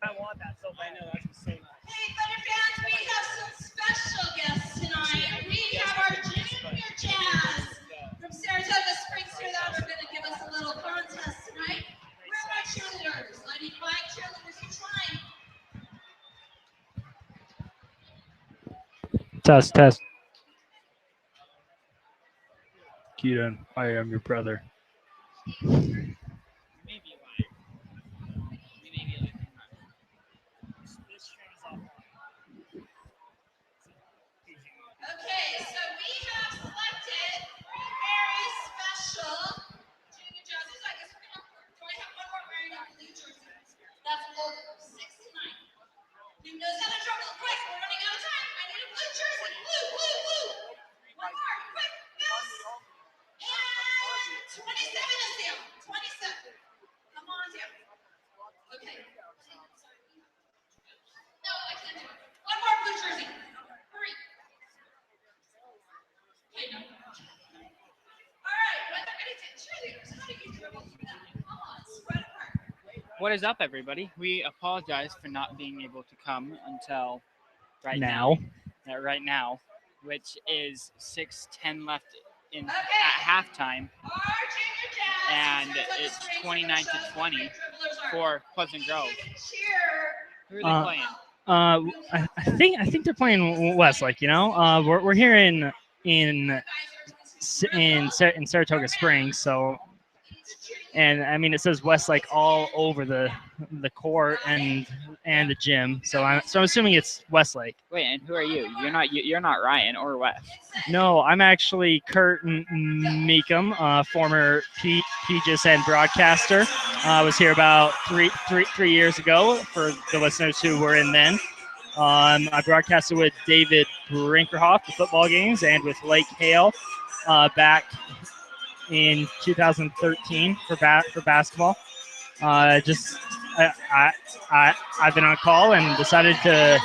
I want that so bad. I know, that's insane. Hey, Thunder fans, we have some special guests tonight. We have our junior jazz from Saratoga Springs here that are going to give us a little contest tonight. Where are my cheerleaders? I need 5 cheerleaders each line. Test. Keaton, I am your brother. Okay, so we have selected 3 very special junior jazzers. I guess we're going to, do I have one more wearing a blue jersey? That's over 6 to 9. Who knows how to drum? Quick, we're running out of time. I need a blue jersey. Blue. One more, quick, yes. And 27 is down. 27. Come on down. Okay. No, I can't do it. One more blue jersey. Hurry. Okay, no. All right, weather anything. Cheerleaders, how do you dribble through that? Come on, spread apart. What is up, everybody? We apologize for not being able to come until right Now. now, which is 6:10 left in Okay. at halftime, Our junior jazz. and it's 29-20 for Pleasant Grove. Cheer. Who are they playing? I think they're playing Westlake. You know, we're here in Saratoga Springs, so. And I mean, it says Westlake all over the court and the gym. So I'm assuming it's Westlake. Wait, and who are you? You're not Ryan or Wes. No, I'm actually Kurt Meekum, former PGIS and broadcaster. I was here about three years ago for the listeners who were in then. I broadcasted with David Brinkerhoff, the football games, and with Lake Hale back in 2013 for basketball. I've been on call and decided to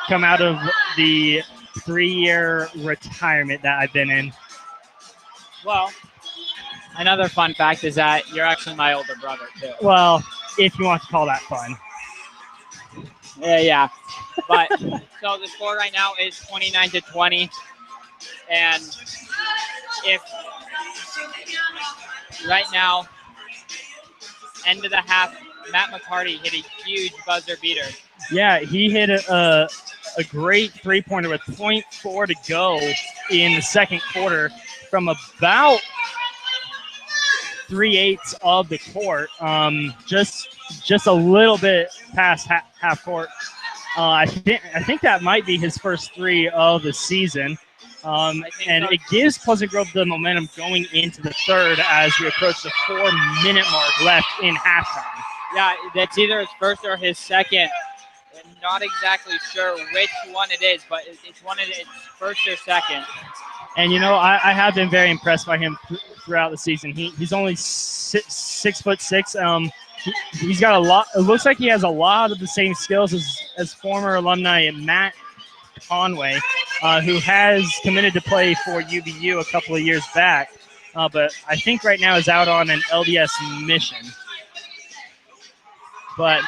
come out of the 3-year retirement that I've been in. Well, another fun fact is that you're actually my older brother too. Well, if you want to call that fun. Yeah. But so the score right now is 29-20, and if right now, end of the half, Matt McCarty hit a huge buzzer beater. Yeah, he hit a great three-pointer with 0.4 to go in the second quarter from about 3/8 of the court, just a little bit past half court. I think that might be his first 3 of the season. And it gives Pleasant Grove the momentum going into the third as we approach the 4-minute mark left in halftime. Yeah, that's either his first or his second. I'm not exactly sure which one it is, but it's one of it's first or second. And, you know, I have been very impressed by him throughout the season. He's only 6'6". He's got a lot. It looks like he has a lot of the same skills as former alumni Matt Conway, who has committed to play for UVU a couple of years back, but I think right now is out on an LDS mission. But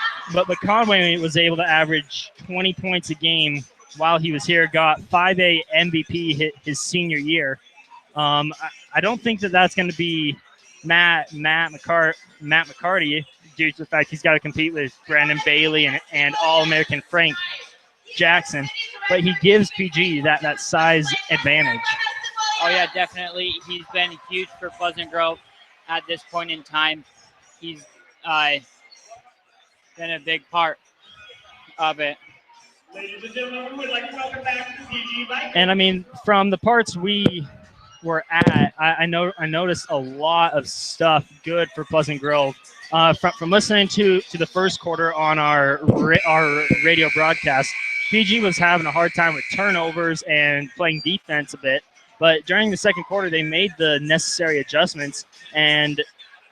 Conway was able to average 20 points a game while he was here, got 5A MVP his senior year. I don't think that's going to be Matt McCarty due to the fact he's got to compete with Brandon Bailey and All-American Frank Jackson, but he gives PG that size advantage. Oh yeah, definitely. He's been huge for Pleasant Grove at this point in time. He's been a big part of it. Ladies and gentlemen, we would like to welcome back the PG Vikings. And I mean, from the parts we were at, I noticed a lot of stuff good for Pleasant Grove. From listening to the first quarter on our radio broadcast, PG was having a hard time with turnovers and playing defense a bit. But during the second quarter, they made the necessary adjustments and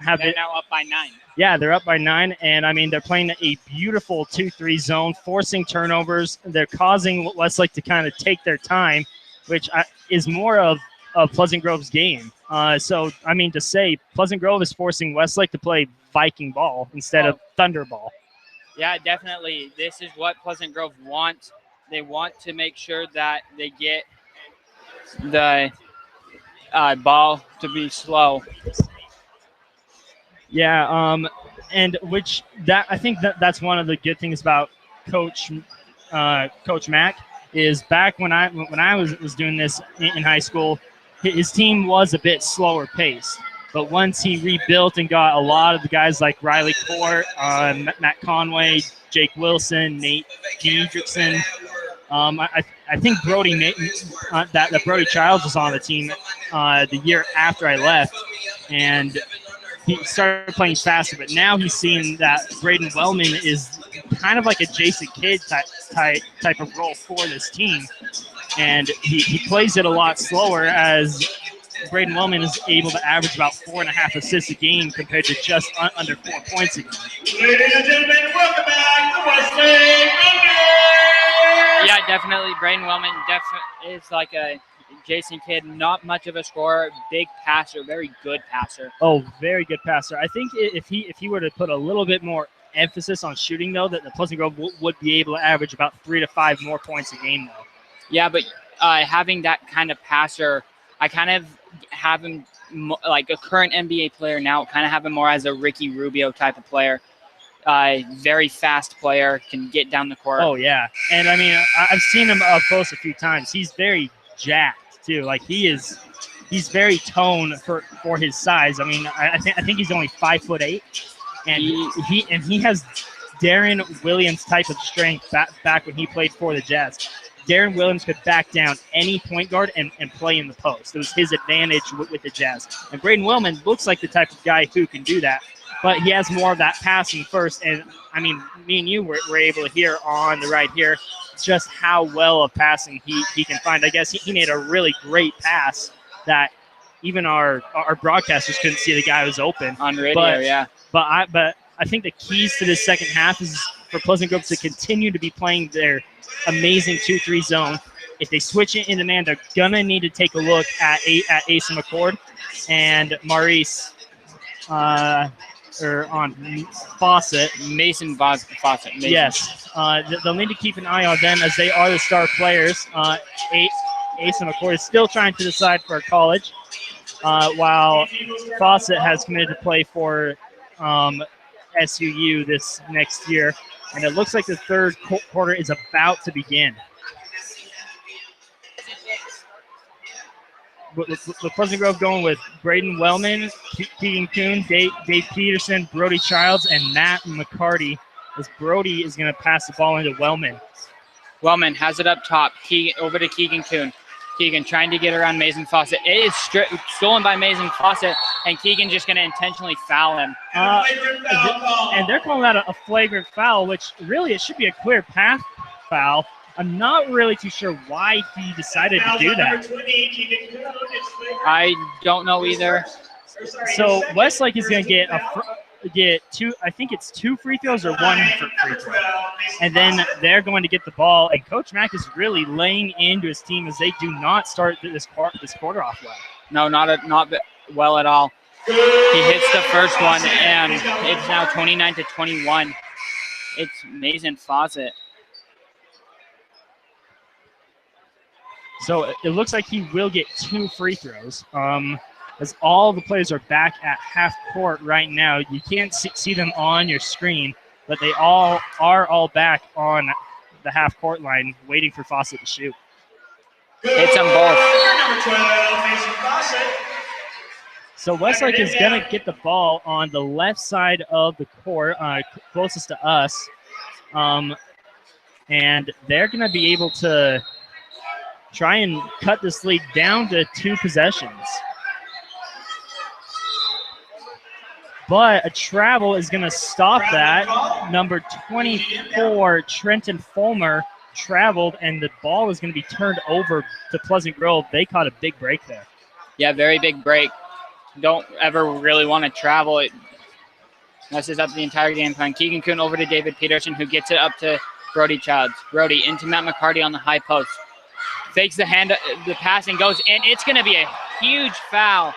have They're it. now up by 9. Yeah, they're up by 9, and I mean they're playing a beautiful 2-3 zone, forcing turnovers. They're causing Westlake to kind of take their time, which is more of Pleasant Grove's game. So I mean to say, Pleasant Grove is forcing Westlake to play Viking ball instead of Thunder ball. Yeah, definitely. This is what Pleasant Grove wants. They want to make sure that they get the ball to be slow. Yeah, and which that I think that's one of the good things about Coach Mack is back when I was doing this in high school, his team was a bit slower paced. But once he rebuilt and got a lot of the guys like Riley Court, Matt Conway, Jake Wilson, Nate Diedrichson, I think Brody that Brody Childs was on the team the year after I left, and he started playing faster. But now he's seeing that Braden Wellman is kind of like a Jason Kidd type of role for this team, and he plays it a lot slower as Braden Wellman is able to average about 4.5 assists a game compared to just under 4 points a game. Ladies and gentlemen, welcome back to Westlake Thunder! Yeah, definitely. Braden Wellman is like a Jason Kidd, not much of a scorer, big passer, very good passer. Oh, very good passer. I think if he were to put a little bit more emphasis on shooting, though, that the Pleasant Grove would be able to average about 3 to 5 more points a game, though. Yeah, but having that kind of passer, I kind of have him like a current NBA player now, kind of have him more as a Ricky Rubio type of player. Very fast player, can get down the court. Oh, yeah. And, I mean, I've seen him up close a few times. He's very jacked, too. Like, he's very toned for his size. I mean, I think he's only 5'8", and he has Darren Williams type of strength back when he played for the Jazz. Darren Williams could back down any point guard and play in the post. It was his advantage with the Jazz. And Braden Wellman looks like the type of guy who can do that, but he has more of that passing first. And, I mean, me and you were able to hear on the right here just how well of passing he can find. I guess he made a really great pass that even our broadcasters couldn't see the guy was open. On radio, yeah. But I think the keys to this second half is for Pleasant Grove to continue to be playing their amazing 2-3 zone. If they switch it into man, they're gonna need to take a look at Asa McCord and Maurice or on Fawcett. Mason Fawcett. Mason. Yes, they'll need to keep an eye on them as they are the star players. Asa McCord is still trying to decide for college, while Fawcett has committed to play for SUU this next year. And it looks like the third quarter is about to begin. With Pleasant Grove going with Braden Wellman, Keegan Kuhn, Dave Peterson, Brody Childs, and Matt McCarty, as Brody is going to pass the ball into Wellman. Wellman has it up top. Over to Keegan Kuhn. Keegan trying to get around Mason Fawcett. It is stolen by Mason Fawcett, and Keegan just going to intentionally foul him. And they're calling that a flagrant foul, which really it should be a clear path foul. I'm not really too sure why he decided to do that. I don't know either. So Westlake is going to get two. I think it's 2 free throws or 1 free throw, and then they're going to get the ball. And Coach Mack is really laying into his team as they do not start this quarter off well. No, not well at all. He hits the first one, and it's now 29-21. It's Mason Fawcett. So it looks like he will get 2 free throws. As all the players are back at half court right now. You can't see them on your screen, but they all are back on the half court line waiting for Fawcett to shoot. Hits them both. Number 12, Mason Fawcett. So Westlake is going to get the ball on the left side of the court, closest to us. And they're going to be able to try and cut this lead down to 2 possessions. But a travel is going to stop that. Number 24, Trenton Fulmer, traveled, and the ball is going to be turned over to Pleasant Grove. They caught a big break there. Yeah, very big break. don't ever really want to travel. It messes up the entire game plan. Keegan Kuhn over to David Peterson, who gets it up to Brody Childs. Brody into Matt McCarty on the high post. Fakes the pass and goes in. It's going to be a huge foul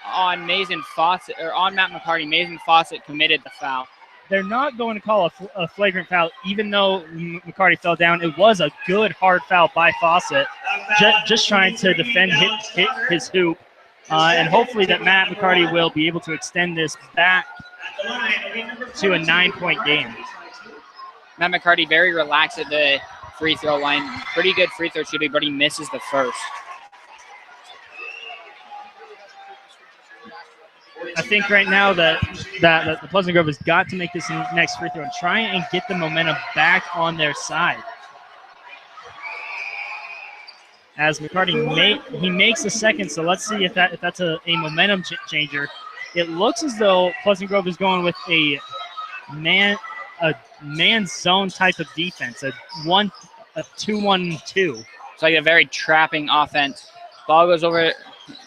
on Mason Fawcett, or on Matt McCarty. Mason Fawcett committed the foul. They're not going to call a flagrant foul, even though McCarty fell down. It was a good hard foul by Fawcett, just trying to defend his hoop. And hopefully that Matt McCarty will be able to extend this back to a 9-point game. Matt McCarty very relaxed at the free throw line. Pretty good free throw shooting, but he misses the first. I think right now that the Pleasant Grove has got to make this next free throw and try and get the momentum back on their side. As McCarty makes a second, so let's see if that's a momentum changer. It looks as though Pleasant Grove is going with a man zone type of defense, a 2-1-2. It's like a very trapping offense. Ball goes over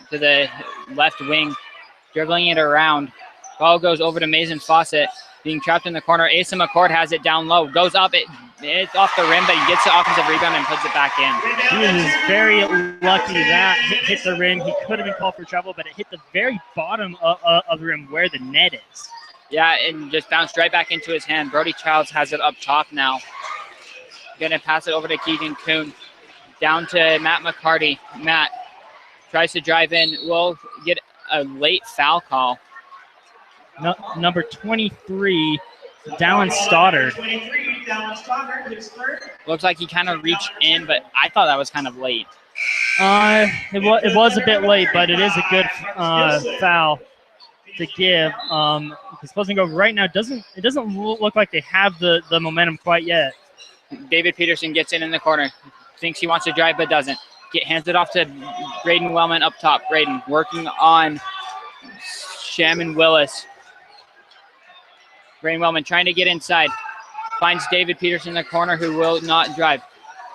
to the left wing, dribbling it around. Ball goes over to Mason Fawcett, being trapped in the corner. Asa McCord has it down low, goes up, it's off the rim, but he gets the offensive rebound and puts it back in. He is very lucky that hit the rim. He could have been called for trouble, but it hit the very bottom of the rim where the net is. Yeah, and just bounced right back into his hand. Brody Childs has it up top now. Gonna pass it over to Keegan Kuhn. Down to Matt McCarty. Matt tries to drive in. Will get a late foul call. No, number 23, Dallin Stoddard. Looks like he kind of reached in, but I thought that was kind of late. It was a bit late, but it is a good foul to give. Because Pleasant Grove right now doesn't look like they have the momentum quite yet. David Peterson gets in the corner, thinks he wants to drive but doesn't. Hands it off to Braden Wellman up top. Braden working on Shaman Willis. Braden Wellman trying to get inside. Finds David Peterson in the corner, who will not drive.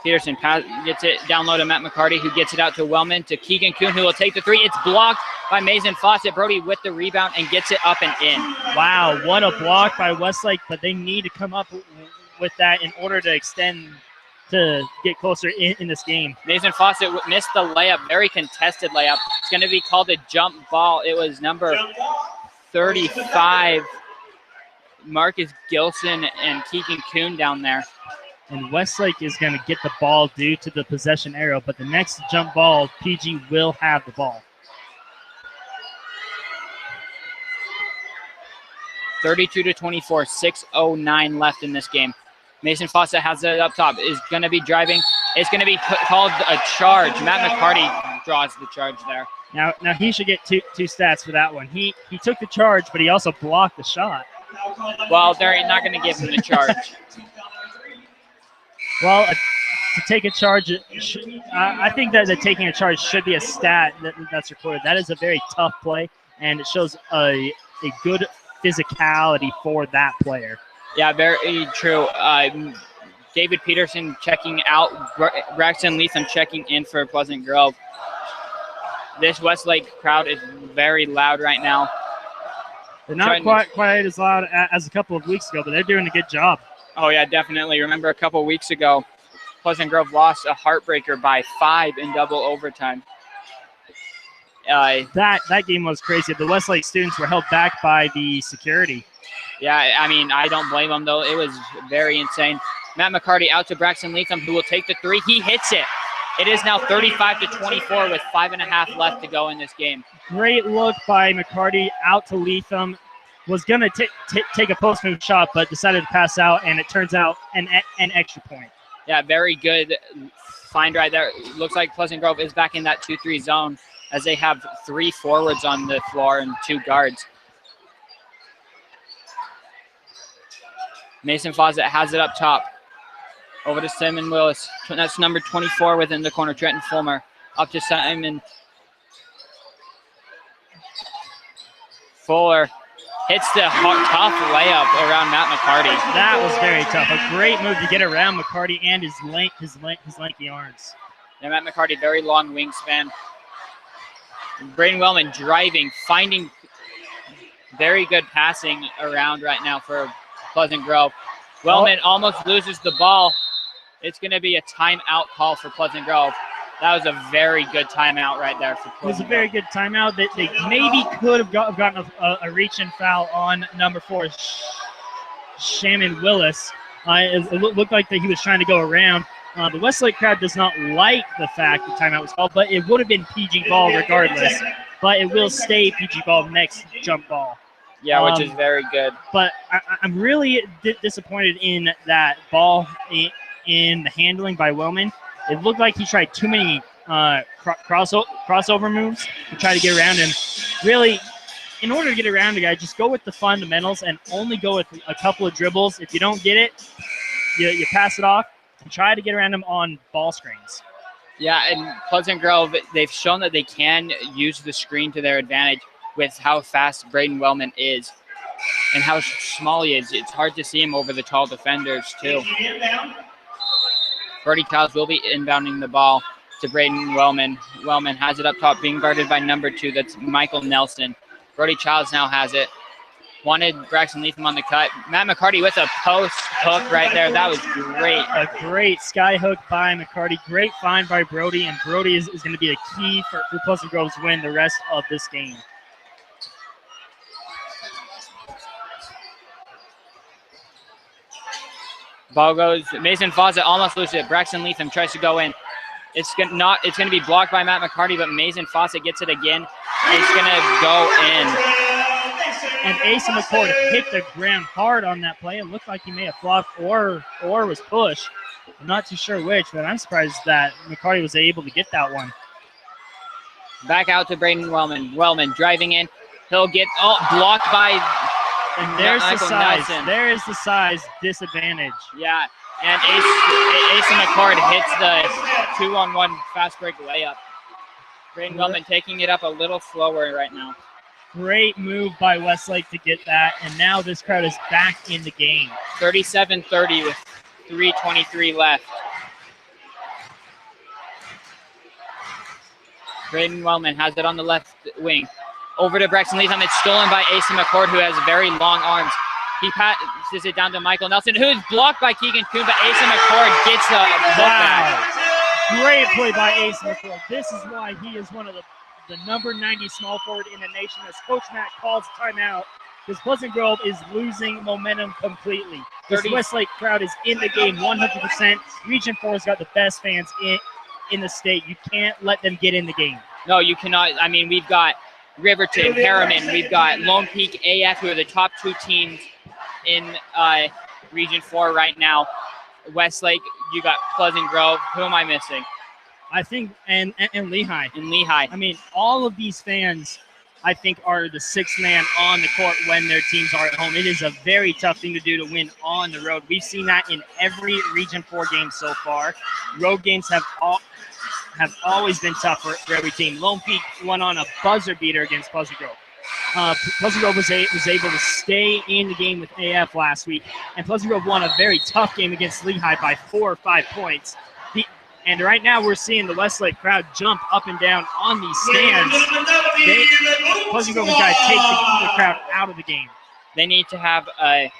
Peterson gets it down low to Matt McCarty, who gets it out to Wellman, to Keegan Kuhn, who will take the three. It's blocked by Mason Fawcett. Brody with the rebound and gets it up and in. Wow, what a block by Westlake, but they need to come up with that in order to extend, to get closer in this game. Mason Fawcett missed the layup, very contested layup. It's going to be called a jump ball. It was number 35, Marcus Gilson and Keegan Kuhn down there. And Westlake is going to get the ball due to the possession arrow, but the next jump ball, PG will have the ball. 32-24, 6:09 left in this game. Mason Fawcett has it up top, is going to be driving. It's going to be called a charge. Matt McCarty draws the charge there. Now he should get two stats for that one. He took the charge, but he also blocked the shot. Well, they're not going to give him the charge. Well, to take a charge, I think that taking a charge should be a stat that's recorded. That is a very tough play, and it shows a good physicality for that player. Yeah, very true. David Peterson checking out, Braxton Leatham checking in for Pleasant Grove. This Westlake crowd is very loud right now. They're not quite as loud as a couple of weeks ago, but they're doing a good job. Oh, yeah, definitely. Remember a couple of weeks ago, Pleasant Grove lost a heartbreaker by 5 in double overtime. That game was crazy. The Westlake students were held back by the security. Yeah, I mean, I don't blame them, though. It was very insane. Matt McCarty out to Braxton Leatham, who will take the three. He hits it. It is now 35-24 with 5.5 left to go in this game. Great look by McCarty out to Leatham. Was going to take a post-move shot, but decided to pass out, and it turns out an extra point. Yeah, very good find right there. Looks like Pleasant Grove is back in that 2-3 zone, as they have 3 forwards on the floor and 2 guards. Mason Fawcett has it up top. Over to Simon Willis. That's number 24 within the corner, Trenton Fulmer. Up to Simon. Fuller hits the tough layup around Matt McCarty. That was very tough. A great move to get around McCarty and his lanky arms. Yeah, Matt McCarty, very long wingspan. Braden Wellman driving, finding very good passing around right now for Pleasant Grove. Wellman almost loses the ball. It's going to be a timeout call for Pleasant Grove. That was a very good timeout right there for Pleasant It was a very good timeout. They maybe could have gotten a reach-in foul on number 4, Shaman Willis. It looked like that he was trying to go around. The Westlake crowd does not like the fact the timeout was called, but it would have been PG ball regardless. But it will stay PG ball next jump ball. Yeah, which is very good. But I'm really disappointed in that ball in the handling by Wellman. It looked like he tried too many crossover moves to try to get around him. Really, in order to get around a guy, just go with the fundamentals and only go with a couple of dribbles. If you don't get it, you pass it off and try to get around him on ball screens. Yeah, and Pleasant Grove, they've shown that they can use the screen to their advantage with how fast Braden Wellman is and how small he is. It's hard to see him over the tall defenders, too. Brody Childs will be inbounding the ball to Braden Wellman. Wellman has it up top, being guarded by number 2. That's Michael Nelson. Brody Childs now has it. Wanted Braxton Leatham on the cut. Matt McCarty with a post hook right there. That was great. A great sky hook by McCarty. Great find by Brody, and Brody is going to be a key for Pleasant Grove's win the rest of this game. Ball goes. Mason Fawcett almost loses it. Braxton Leatham tries to go in. It's going to be blocked by Matt McCarty, but Mason Fawcett gets it again. It's going to go in. And Asa McCord hit the ground hard on that play. It looked like he may have flopped or was pushed. I'm not too sure which, but I'm surprised that McCarty was able to get that one. Back out to Braden Wellman. Wellman driving in. He'll get blocked by And there's Michael the size. Nelson. There is the size disadvantage. Yeah, and Asa McCord hits the 2-on-1 fast break layup. Braden Wellman taking it up a little slower right now. Great move by Westlake to get that, and now this crowd is back in the game. 37-30 with 3:23 left. Braden Wellman has it on the left wing. Over to Braxton Leatham. It's stolen by Asa McCord, who has very long arms. He passes it down to Michael Nelson, who's blocked by Keegan Kuhn, but Asa McCord gets the putback. Great play by Asa McCord. This is why he is one of the number 90 small forward in the nation, as Coach Matt calls timeout, because Pleasant Grove is losing momentum completely. This Westlake crowd is in the game 100%. Region 4 has got the best fans in the state. You can't let them get in the game. No, you cannot. I mean, we've got Riverton, Harriman, we've got Lone Peak AF, who are the top 2 teams in Region 4 right now. Westlake, you got Pleasant Grove. Who am I missing? I think, and Lehigh. In Lehigh. I mean, all of these fans, I think, are the 6th man on the court when their teams are at home. It is a very tough thing to do to win on the road. We've seen that in every Region 4 game so far. Road games have always been tough for every team. Lone Peak won on a buzzer beater against Pleasant Grove. Pleasant Grove was able to stay in the game with AF last week, and Pleasant Grove won a very tough game against Lehigh by 4 or 5 points. And right now we're seeing the Westlake crowd jump up and down on these stands. Pleasant Grove has got to take the crowd out of the game. They need to have a,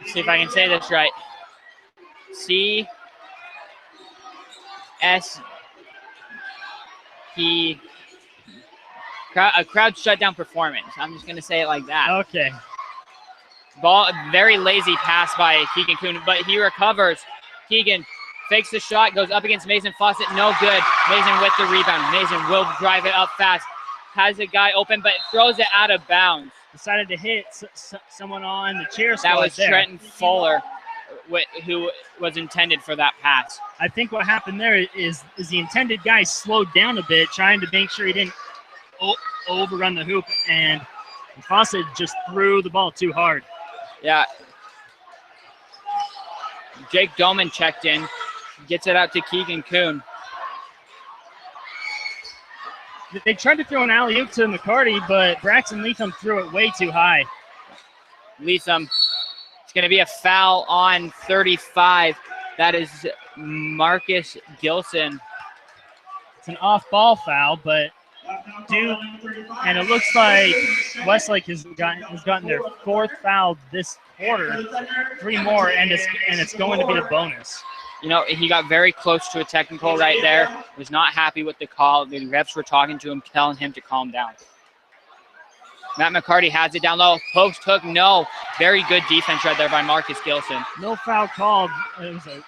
let's see if I can say this right, a crowd shutdown performance. I'm just going to say it like that. Okay. Ball, very lazy pass by Keegan Kuhn, but he recovers. Keegan fakes the shot, goes up against Mason Fawcett, no good. Mason with the rebound. Mason will drive it up fast. Has a guy open, but throws it out of bounds. Decided to hit someone on the chair squad. That was there. Trenton Fuller, who was intended for that pass. I think what happened there is the intended guy slowed down a bit, trying to make sure he didn't overrun the hoop, and Fawcett just threw the ball too hard. Yeah. Jake Doman checked in. Gets it out to Keegan Kuhn. They tried to throw an alley-oop to McCarty, but Braxton Leatham threw it way too high. Leatham, it's going to be a foul on 35. That is Marcus Gilson. It's an off-ball foul, but Duke, and it looks like Westlake has gotten their 4th foul this quarter. 3 more, and it's going to be the bonus. You know, he got very close to a technical right there. Was not happy with the call. The refs were talking to him, telling him to calm down. Matt McCarty has it down low. Post hook, no. Very good defense right there by Marcus Gilson. No foul called. It was a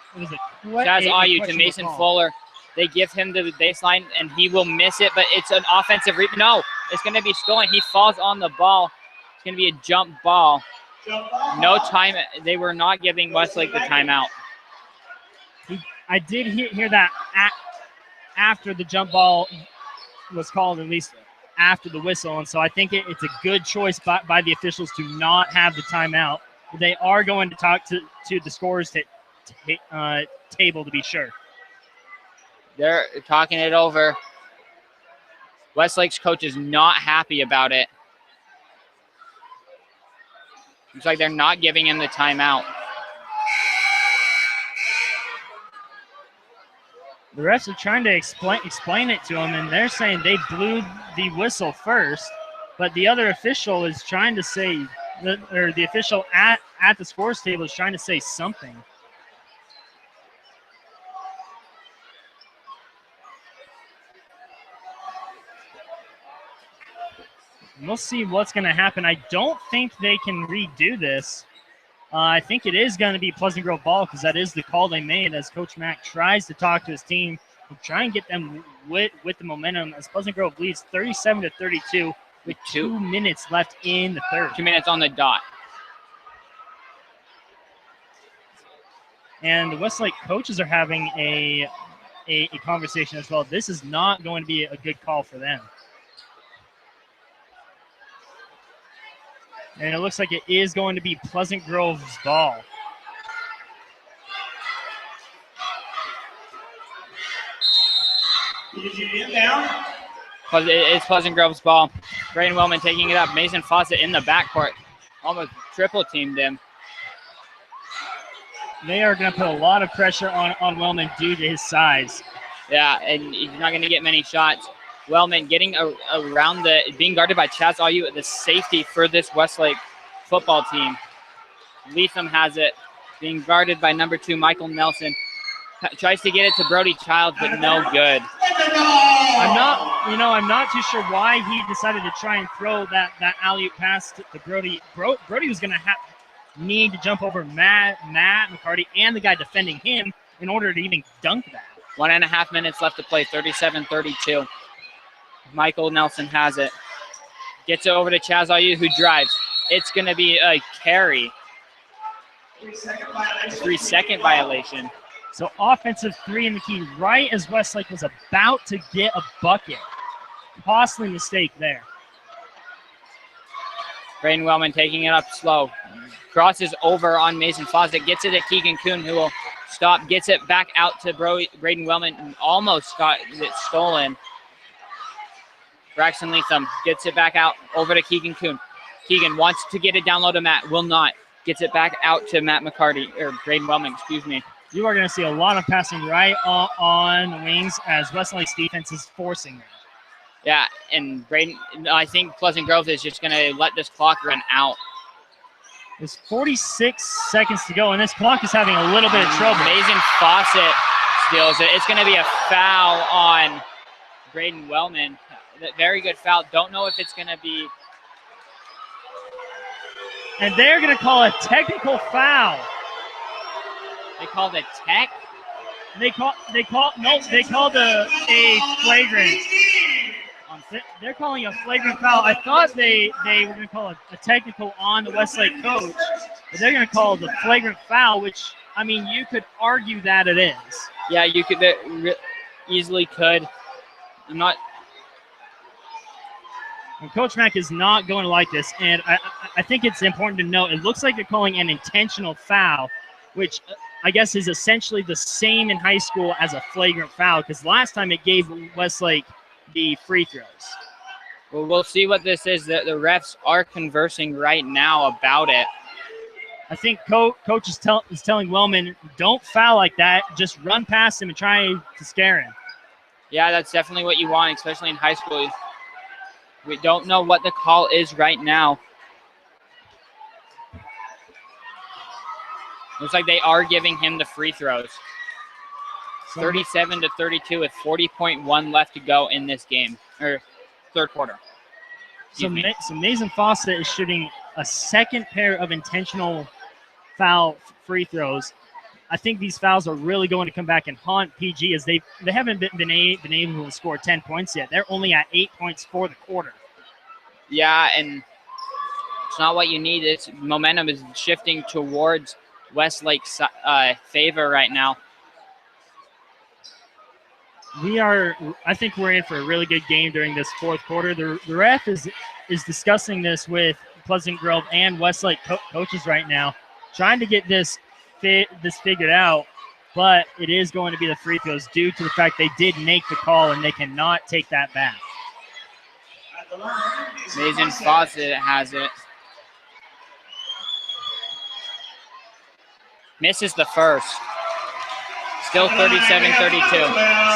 Chaz Ayu to Mason call. Fuller. They give him the baseline, and he will miss it, but it's an offensive rebound. No, it's going to be stolen. He falls on the ball. It's going to be a jump ball. No time. They were not giving Westlake the timeout. I did hear that after the jump ball was called, at least after the whistle, and so I think it's a good choice by the officials to not have the timeout. They are going to talk to the scorers table to be sure. They're talking it over. Westlake's coach is not happy about it. Looks like they're not giving him the timeout. The refs are trying to explain it to him, and they're saying they blew the whistle first, but the other official is trying to say, or the official at the scores table is trying to say something. We'll see what's going to happen. I don't think they can redo this. I think it is going to be Pleasant Grove ball because that is the call they made as Coach Mack tries to talk to his team and try and get them with the momentum as Pleasant Grove leads 37-32 with 2 minutes left in the third. 2 minutes on the dot. And the Westlake coaches are having a conversation as well. This is not going to be a good call for them. And it looks like it is going to be Pleasant Grove's ball. It's Pleasant Grove's ball. Braden Wellman taking it up. Mason Fawcett in the backcourt. Almost triple teamed him. They are going to put a lot of pressure on Wellman due to his size. Yeah, and he's not going to get many shots. Wellman getting around being guarded by Chaz Ayu, the safety for this Westlake football team. Leatham has it, being guarded by number 2, Michael Nelson. Tries to get it to Brody Childs, but no good. I'm not too sure why he decided to try and throw that alley-oop pass to Brody. Brody was going to need to jump over Matt McCarty and the guy defending him in order to even dunk that. 1.5 minutes left to play, 37-32. Michael Nelson has it. Gets it over to Chaz Ayu, who drives. It's going to be a carry. 3-second violation. So offensive 3 in the key right as Westlake was about to get a bucket. Costly mistake there. Braden Wellman taking it up slow. Crosses over on Mason Fawcett. Gets it at Keegan Kuhn, who will stop. Gets it back out to Braden Wellman, and almost got it stolen. Braxton Leatham gets it back out over to Keegan Kuhn. Keegan wants to get it down low to Matt. Will not. Gets it back out to Matt McCarty, or Braden Wellman, excuse me. You are going to see a lot of passing right on the wings as Westlake's defense is forcing that. Yeah, and Braden, I think Pleasant Grove is just going to let this clock run out. There's 46 seconds to go, and this clock is having a little bit of trouble. Amazing Fawcett steals it. It's going to be a foul on Braden Wellman. Very good foul. Don't know if it's going to be. And they're going to call a technical foul. They called a tech? They called a flagrant. They're calling a flagrant foul. I thought they were going to call a technical on the Westlake coach, but they're going to call the flagrant foul, which, I mean, you could argue that it is. Yeah, you could easily could. I'm not. And Coach Mack is not going to like this, and I think it's important to note it looks like they're calling an intentional foul, which I guess is essentially the same in high school as a flagrant foul, because last time it gave Westlake the free throws. Well, we'll see what this is. The refs are conversing right now about it. I think coach is telling Wellman, don't foul like that. Just run past him and try to scare him. Yeah, that's definitely what you want, especially in high school. We don't know what the call is right now. Looks like they are giving him the free throws. 37-32 with 40.1 left to go in this game, or third quarter. So Mason Fawcett is shooting a second pair of intentional foul free throws. I think these fouls are really going to come back and haunt PG as they haven't been able to score 10 points yet. They're only at 8 points for the quarter. Yeah, and it's not what you need. It's momentum is shifting towards Westlake's favor right now. I think we're in for a really good game during this fourth quarter. The ref is discussing this with Pleasant Grove and Westlake coaches right now, trying to get this figured out, but it is going to be the free throws due to the fact they did make the call and they cannot take that back. Mason Fawcett has it. Misses the first. Still 37-32.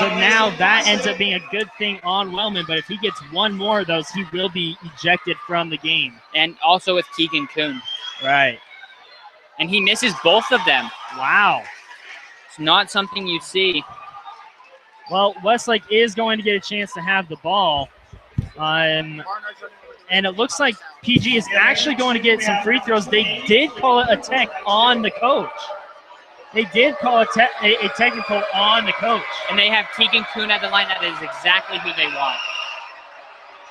So now that ends up being a good thing on Wellman, but if he gets one more of those, he will be ejected from the game. And also with Keegan Kuhn. Right. And he misses both of them. Wow. It's not something you see. Well, Westlake is going to get a chance to have the ball. And it looks like PG is actually going to get some free throws. They did call it a tech on the coach. They did call a technical on the coach. And they have Keegan Kuhn at the line. That is exactly who they want.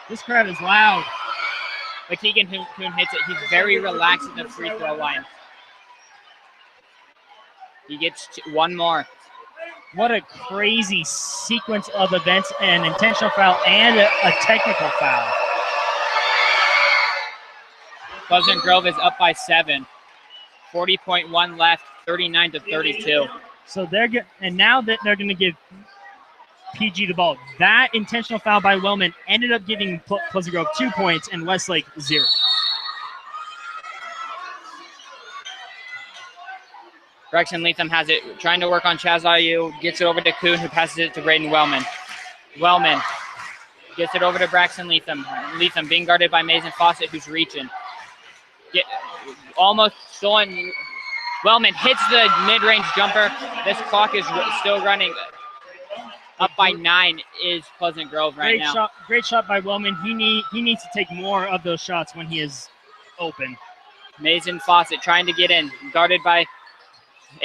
This crowd is loud. But Keegan Kuhn hits it. He's very relaxed at the free throw line. He gets one more. What a crazy sequence of events, an intentional foul and a technical foul. Pleasant Grove is up by 7. 40.1 left, 39-32. So now that they're going to give PG the ball. That intentional foul by Wellman ended up giving Pleasant Grove 2 points and Westlake 0. Braxton Leatham has it, trying to work on Chaz Ayu, gets it over to Kuhn, who passes it to Braden Wellman. Wellman gets it over to Braxton Leatham. Leatham being guarded by Mason Fawcett, who's reaching. Almost stolen. Wellman hits the mid-range jumper. This clock is still running. Up by 9 is Pleasant Grove now. Great shot by Wellman. He needs to take more of those shots when he is open. Mason Fawcett trying to get in, guarded by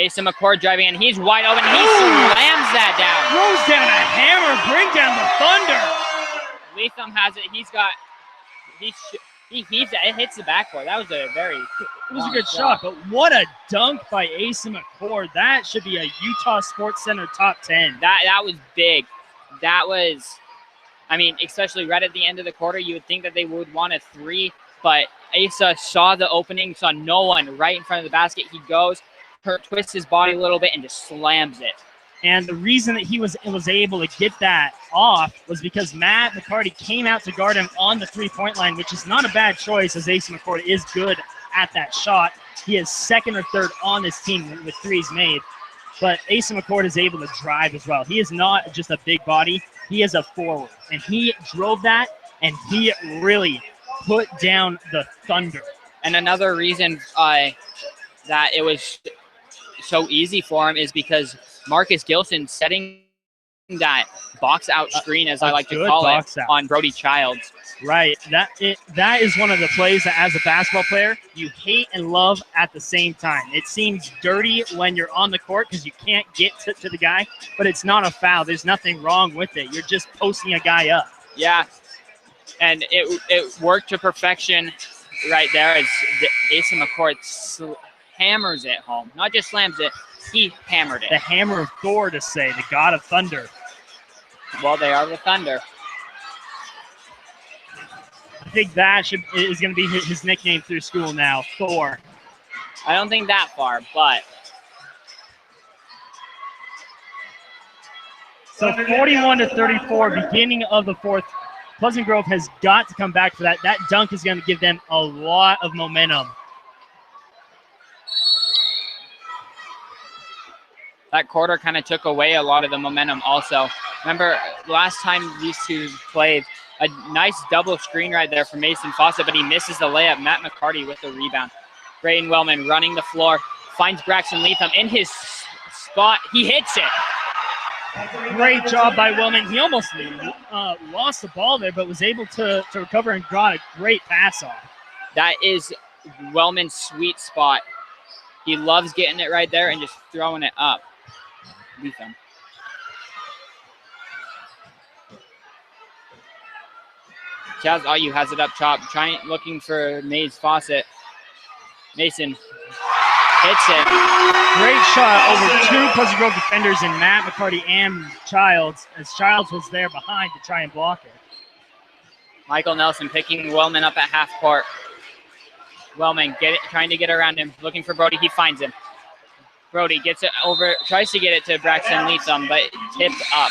Asa McCord driving in. He's wide open. He slams that down. Throws down a hammer. Bring down the thunder. Leatham has it. He heaves it. It hits the backboard. That was a good shot, but what a dunk by Asa McCord. That should be a Utah Sports Center top 10. That was big. That was, especially right at the end of the quarter, you would think that they would want a 3, but Asa saw the opening, saw no one right in front of the basket. He goes, twists his body a little bit, and just slams it. And the reason that he was able to get that off was because Matt McCarty came out to guard him on the three-point line, which is not a bad choice as Asa McCord is good at that shot. He is second or third on this team with threes made. But Asa McCord is able to drive as well. He is not just a big body. He is a forward. And he drove that, and he really put down the Thunder. And another reason that it was so easy for him is because Marcus Gilson setting that box out screen, as I like to call it, on Brody Childs. Right. That is one of the plays that, as a basketball player, you hate and love at the same time. It seems dirty when you're on the court because you can't get to the guy, but it's not a foul. There's nothing wrong with it. You're just posting a guy up. Yeah. And it worked to perfection right there as Asa McCord hammers it home. Not just slams it, he hammered it. The hammer of Thor, to say, the god of thunder. Well, they are the Thunder. I think that is going to be his nickname through school now, Thor. I don't think that far, but. So 41-34, beginning of the fourth. Pleasant Grove has got to come back for that. That dunk is going to give them a lot of momentum. That quarter kind of took away a lot of the momentum also. Remember, last time these two played, A nice double screen right there for Mason Fawcett, but he misses the layup. Matt McCarty with the rebound. Braden Wellman running the floor, finds Braxton Leatham in his spot. He hits it. Great job by Wellman. He almost lost the ball there, but was able to recover and got a great pass off. That is Wellman's sweet spot. He loves getting it right there and just throwing it up. Leatham. Chaz Ayu has it up top, looking for Mays Fawcett. Mason hits it. Great shot over two Pleasant Grove defenders in Matt McCarty and Childs, as Childs was there behind to try and block it. Michael Nelson picking Wellman up at half court. Wellman trying to get around him, looking for Brody. He finds him. Brody gets it over, tries to get it to Braxton Leatham, but tipped up.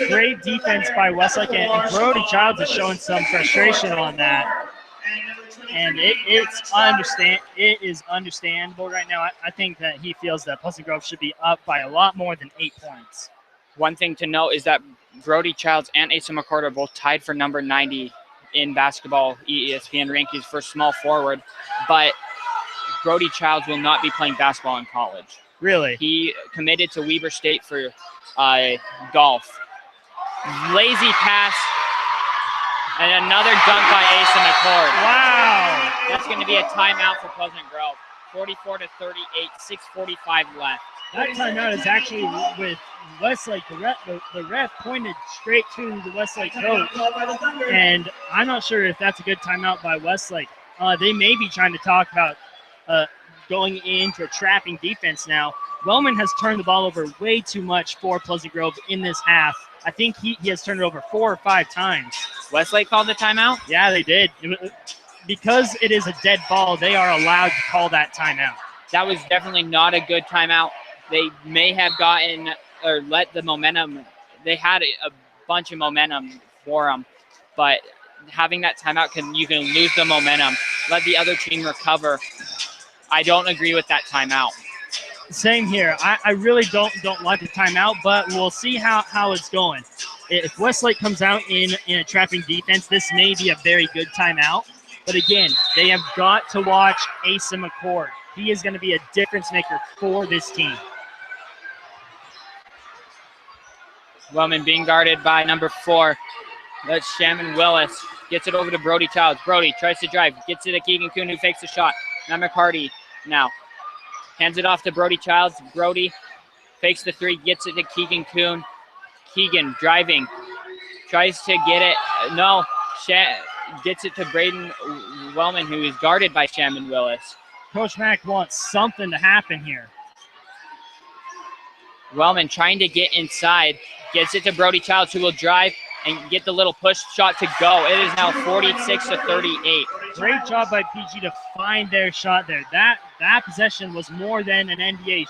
Great defense by Westlake, and Brody Childs is showing some frustration on that. And it is understandable right now. I think that he feels that Pleasant Grove should be up by a lot more than 8 points. One thing to note is that Brody Childs and Asa McCord are both tied for number 90 in basketball ESPN rankings for small forward, but Brody Childs will not be playing basketball in college. Really? He committed to Weber State for golf. Lazy pass, and another dunk by Asa McCord. Wow. That's going to be a timeout for Pleasant Grove. 44-38, 6:45 left. That timeout is actually with Westlake. The ref pointed straight to the Westlake coach, and I'm not sure if that's a good timeout by Westlake. They may be trying to talk about going into a trapping defense now. Wellman has turned the ball over way too much for Pleasant Grove in this half. I think he has turned it over 4 or 5 times. Westlake called the timeout? Yeah, they did. Because it is a dead ball, they are allowed to call that timeout. That was definitely not a good timeout. They may have gotten or let the momentum. They had a bunch of momentum for them, but having that timeout you can lose the momentum. Let the other team recover. I don't agree with that timeout. Same here. I really don't like the timeout, but we'll see how it's going. If Westlake comes out in a trapping defense, this may be a very good timeout. But again, they have got to watch Asa McCord. He is going to be a difference maker for this team. Wellman being guarded by number 4. That's Shamon Willis. Gets it over to Brody Childs. Brody tries to drive. Gets it to Keegan Kuhn, who fakes the shot. Now McCarty now. Hands it off to Brody Childs. Brody fakes the 3, gets it to Keegan Kuhn. Keegan driving. Tries to get it. No. Gets it to Braden Wellman, who is guarded by Shamon Willis. Coach Mack wants something to happen here. Wellman trying to get inside. Gets it to Brody Childs, who will drive and get the little push shot to go. It is now 46-38. Great job by PG to find their shot there. That possession was more than an NBA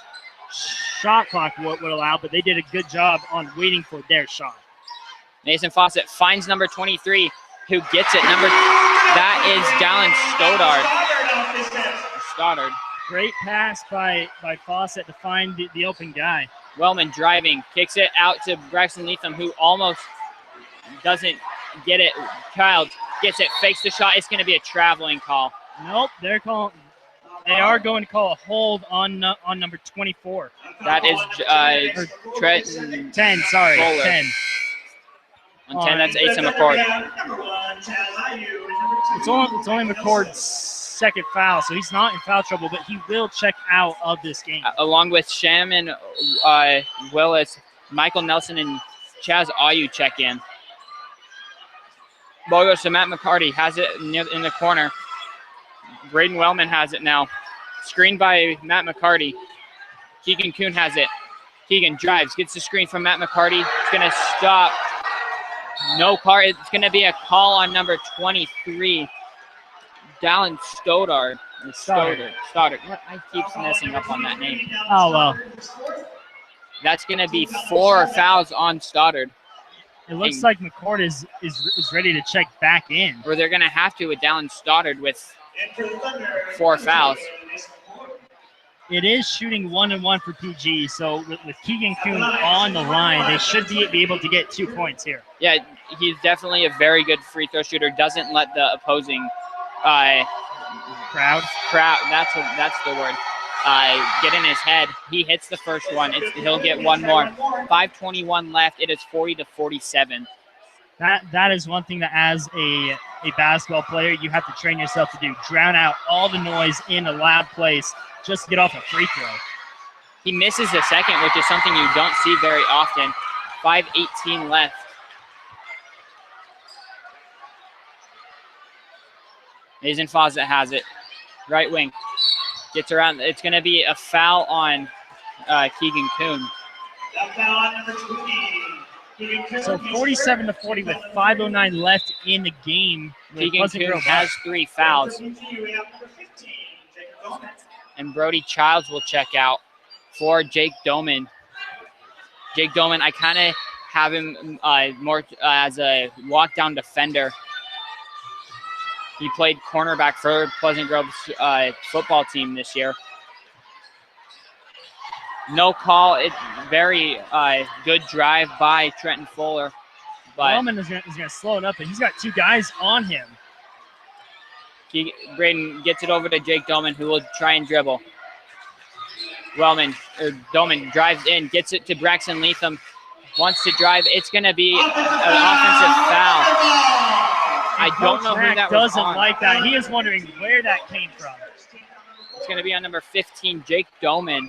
shot clock would allow, but they did a good job on waiting for their shot. Mason Fawcett finds number 23, who gets it. That is Dallin Stoddard. Great pass by Fawcett to find the open guy. Wellman driving, kicks it out to Braxton Leatham, who almost doesn't get it. Child gets it, fakes the shot. It's going to be a traveling call. Nope, they are going to call a hold on number 24. That is Trenton 10. Sorry, Bowler. 10. On 10, that's Asa McCord. It's only McCord's second foul, so he's not in foul trouble, but he will check out of this game. Along with Shamon Willis, Michael Nelson, and Chaz Ayu check in. Ball goes to Matt McCarty, has it in the corner. Braden Wellman has it now. Screened by Matt McCarty. Keegan Kuhn has it. Keegan drives, gets the screen from Matt McCarty. It's going to stop. No call. It's going to be a call on number 23, Dallin Stoddard. Stoddard. I keep messing up on that name. Oh, well. That's going to be 4 fouls on Stoddard. It looks like McCord is ready to check back in. Or they're going to have to with Dallin Stoddard with 4 fouls. It is shooting 1-1 for PG, so with Keegan Kuhn on the line, they should be able to get 2 points here. Yeah, he's definitely a very good free throw shooter. Doesn't let the opposing Crowd. That's the word. Get in his head. He hits the first one. He'll get one more. 5:21 left. It is 40-47. That is one thing that as a basketball player you have to train yourself to do. Drown out all the noise in a loud place just to get off a free throw. He misses the second, which is something you don't see very often. 5:18 left. Mason Fawcett has it. Right wing. Gets around. It's going to be a foul on Keegan Kuhn. Foul on number 20. So 47-40 with 5:09 left in the game. Keegan Kuhn has 3 fouls. And Brody Childs will check out for Jake Doman. Jake Doman, I kind of have him more as a lockdown defender. He played cornerback for Pleasant Grove's football team this year. No call. It's very good drive by Trenton Fuller. But Wellman is going to slow it up, and he's got 2 guys on him. Braden gets it over to Jake Doman, who will try and dribble. Doman drives in, gets it to Braxton Leatham, wants to drive. It's going to be an offensive foul. I don't know who that was doesn't on. like that. He is wondering where that came from. It's going to be on number 15, Jake Doman.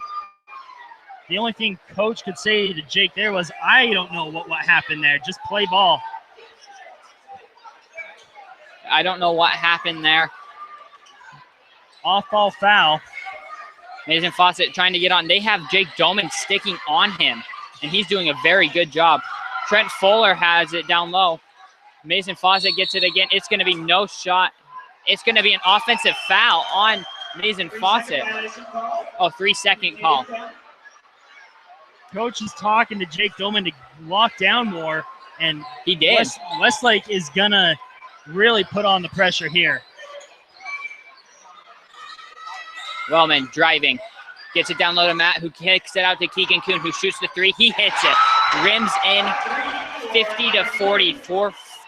The only thing coach could say to Jake there was, I don't know what happened there. Just play ball. I don't know what happened there. Off-ball foul. Mason Fawcett trying to get on. They have Jake Doman sticking on him, and he's doing a very good job. Trent Fuller has it down low. Mason Fawcett gets it again. It's going to be no shot. It's going to be an offensive foul on Mason Fawcett. Oh, 3-second call. Coach is talking to Jake Doman to lock down more, and he did. Westlake is going to really put on the pressure here. Wellman driving. Gets it down low to Matt, who kicks it out to Keegan Kuhn, who shoots the 3. He hits it. Rims in 50-40.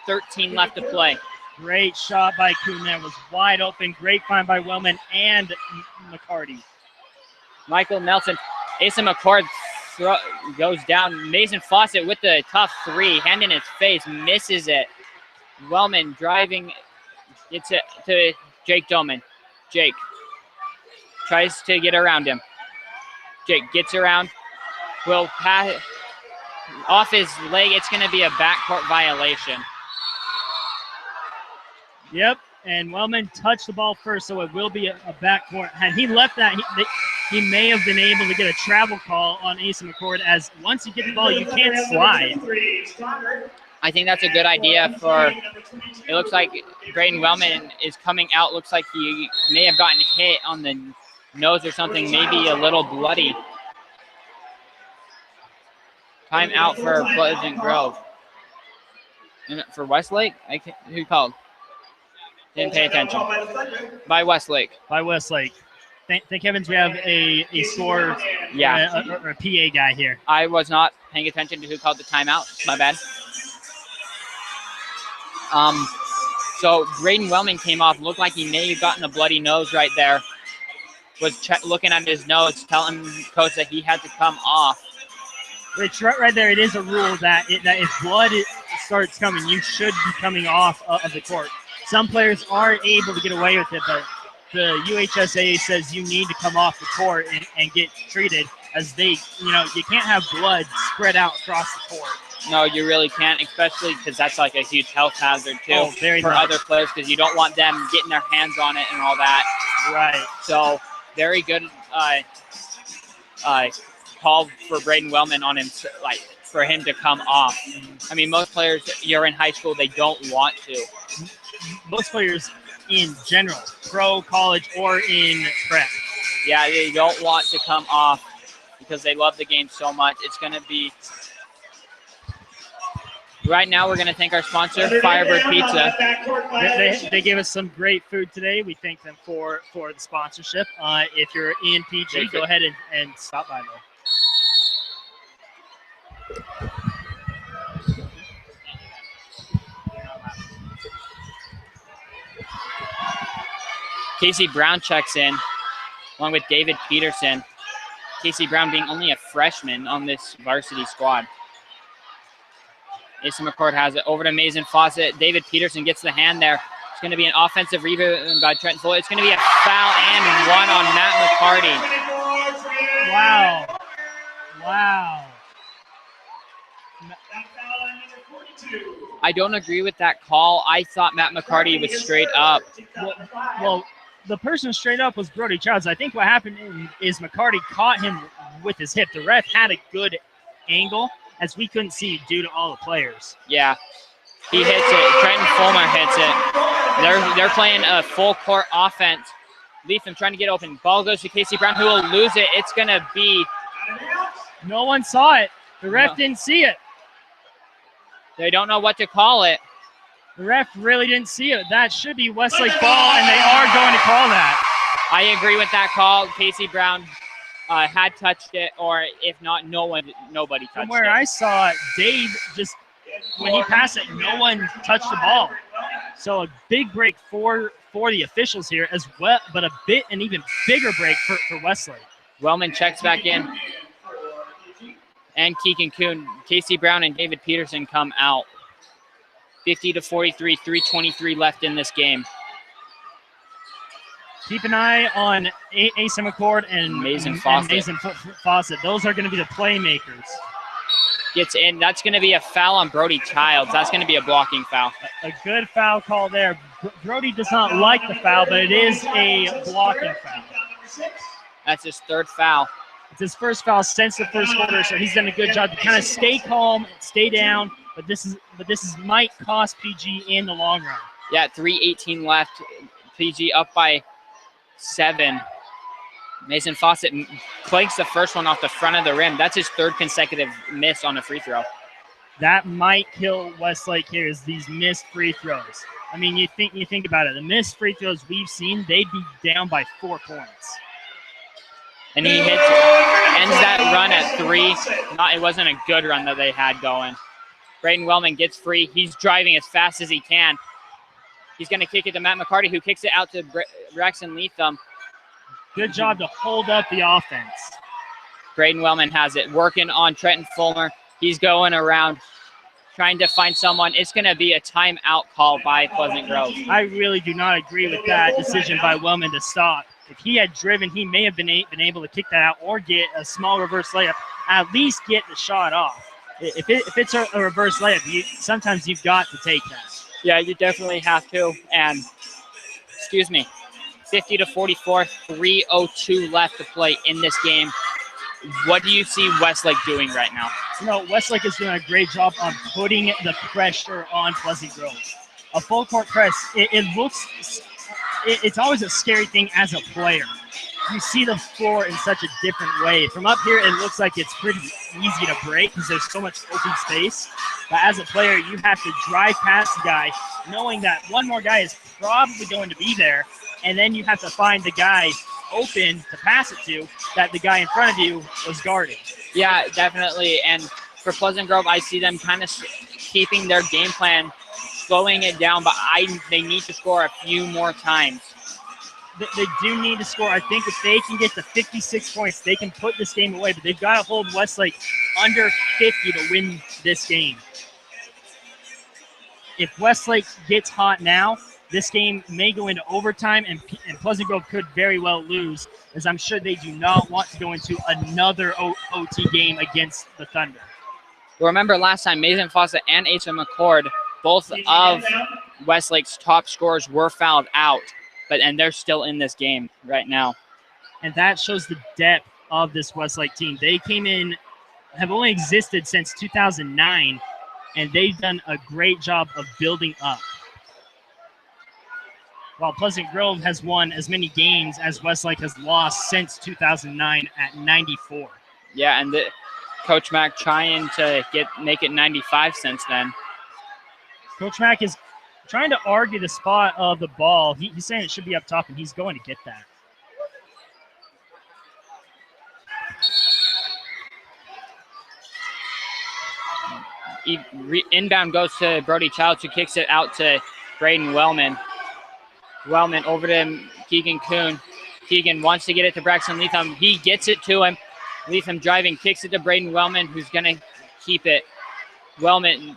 4:13 left to play. Great shot by Kuhn. That was wide open. Great find by Wellman and McCarty. Michael Nelson. Asa McCord goes down. Mason Fawcett with the tough 3. Hand in his face. Misses it. Wellman driving. Gets it to Jake Doman. Jake tries to get around him. Jake gets around. Will pass off his leg. It's going to be a backcourt violation. Yep, and Wellman touched the ball first, so it will be a backcourt. Had he left that, he may have been able to get a travel call on Asa McCord, as once you get the ball, you can't slide. I think that's a good idea for, it looks like Braden Wellman is coming out. Looks like he may have gotten hit on the nose or something, maybe a little bloody. Time out for Pleasant Grove. And for Westlake? Who called? Didn't pay attention. By Westlake. By Westlake. Thank heavens we have a score or a PA guy here. I was not paying attention to who called the timeout. My bad. So Braden Wellman came off. Looked like he may have gotten a bloody nose right there. Was looking at his nose, telling coach that he had to come off. Which right there, it is a rule that if blood starts coming, you should be coming off of the court. Some players are able to get away with it, but the UHSA says you need to come off the court and get treated, as you can't have blood spread out across the court. No, you really can't, especially because that's like a huge health hazard too for other players, because you don't want them getting their hands on it and all that. Right. So very good call for Braden Wellman on him, for him to come off. I mean, most players, you're in high school, they don't want to. Most players in general, pro, college, or in prep. Yeah, they don't want to come off because they love the game so much. It's going to be Right now, we're going to thank our sponsor, Firebird Pizza. They gave us some great food today. We thank them for the sponsorship. If you're in PG, go ahead and stop by there. Casey Brown checks in, along with David Peterson. Casey Brown being only a freshman on this varsity squad. Asa McCord has it over to Mason Fawcett. David Peterson gets the hand there. It's going to be an offensive rebound by Trenton Fuller. It's going to be a foul and one on Matt McCarty. Wow. Wow. I don't agree with that call. I thought Matt McCarty was straight up. Well, the person straight up was Brody Childs. I think what happened is McCarty caught him with his hip. The ref had a good angle, as we couldn't see due to all the players. Yeah, he hits it. Trenton Fulmer hits it. They're playing a full court offense. Leatham trying to get open. Ball goes to Casey Brown, who will lose it. It's going to be... No one saw it. The ref didn't see it. They don't know what to call it. The ref really didn't see it. That should be Westlake ball, and they are going to call that. I agree with that call. Casey Brown had touched it, or if not, nobody touched it. From where I saw it, Dave just, when he passed it, no one touched the ball. So a big break for the officials here as well, but an even bigger break for Westlake. Wellman checks back in. And Keegan Kuhn, Casey Brown, and David Peterson come out. 50-43, 3:23 left in this game. Keep an eye on Asa McCord and Mason Fawcett. Fawcett. Those are going to be the playmakers. Gets in. That's going to be a foul on Brody Childs. That's going to be a blocking foul. A good foul call there. Brody does not like the foul, but it is a blocking foul. That's his third foul. It's his first foul since the first quarter, so he's done a good job to kind of stay calm, stay down. But this might cost PG in the long run. Yeah, 3:18 left. PG up by 7. Mason Fawcett clanks the first one off the front of the rim. That's his third consecutive miss on a free throw. That might kill Westlake here, is these missed free throws. I mean, you think about it. The missed free throws we've seen, they'd be down by 4 points. And he ends that run at 3. It wasn't a good run that they had going. Braden Wellman gets free. He's driving as fast as he can. He's going to kick it to Matt McCarty, who kicks it out to Braxton Leatham. Good job to hold up the offense. Braden Wellman has it, working on Trenton Fulmer. He's going around, trying to find someone. It's going to be a timeout call by Pleasant Grove. I really do not agree with that decision by Wellman to stop. If he had driven, he may have been able to kick that out or get a small reverse layup, at least get the shot off. If it's a reverse layup, sometimes you've got to take that. Yeah, you definitely have to. And, 50-44, 3:02 left to play in this game. What do you see Westlake doing right now? Westlake is doing a great job on putting the pressure on Pleasant Grove. A full court press, it's always a scary thing as a player. You see the floor in such a different way. From up here, it looks like it's pretty easy to break because there's so much open space. But as a player, you have to drive past the guy, knowing that one more guy is probably going to be there, and then you have to find the guy open to pass it to that the guy in front of you was guarding. Yeah, definitely. And for Pleasant Grove, I see them kind of keeping their game plan, slowing it down, but they need to score a few more times. They do need to score. I think if they can get to 56 points, they can put this game away, but they've got to hold Westlake under 50 to win this game. If Westlake gets hot now, this game may go into overtime, and Pleasant Grove could very well lose, as I'm sure they do not want to go into another OT game against the Thunder. Remember last time, Mason Fawcett and Asa McCord, both of Westlake's top scorers, were fouled out, and they're still in this game right now. And that shows the depth of this Westlake team. They came in, have only existed since 2009, and they've done a great job of building up. While Pleasant Grove has won as many games as Westlake has lost since 2009 at 94. Yeah, and Coach Mack trying to make it 95 since then. Coach Mack is trying to argue the spot of the ball. He's saying it should be up top, and he's going to get that. Inbound goes to Brody Childs, who kicks it out to Braden Wellman. Wellman over to Keegan Kuhn. Keegan wants to get it to Braxton Leatham. He gets it to him. Leatham driving, kicks it to Braden Wellman, who's going to keep it. Wellman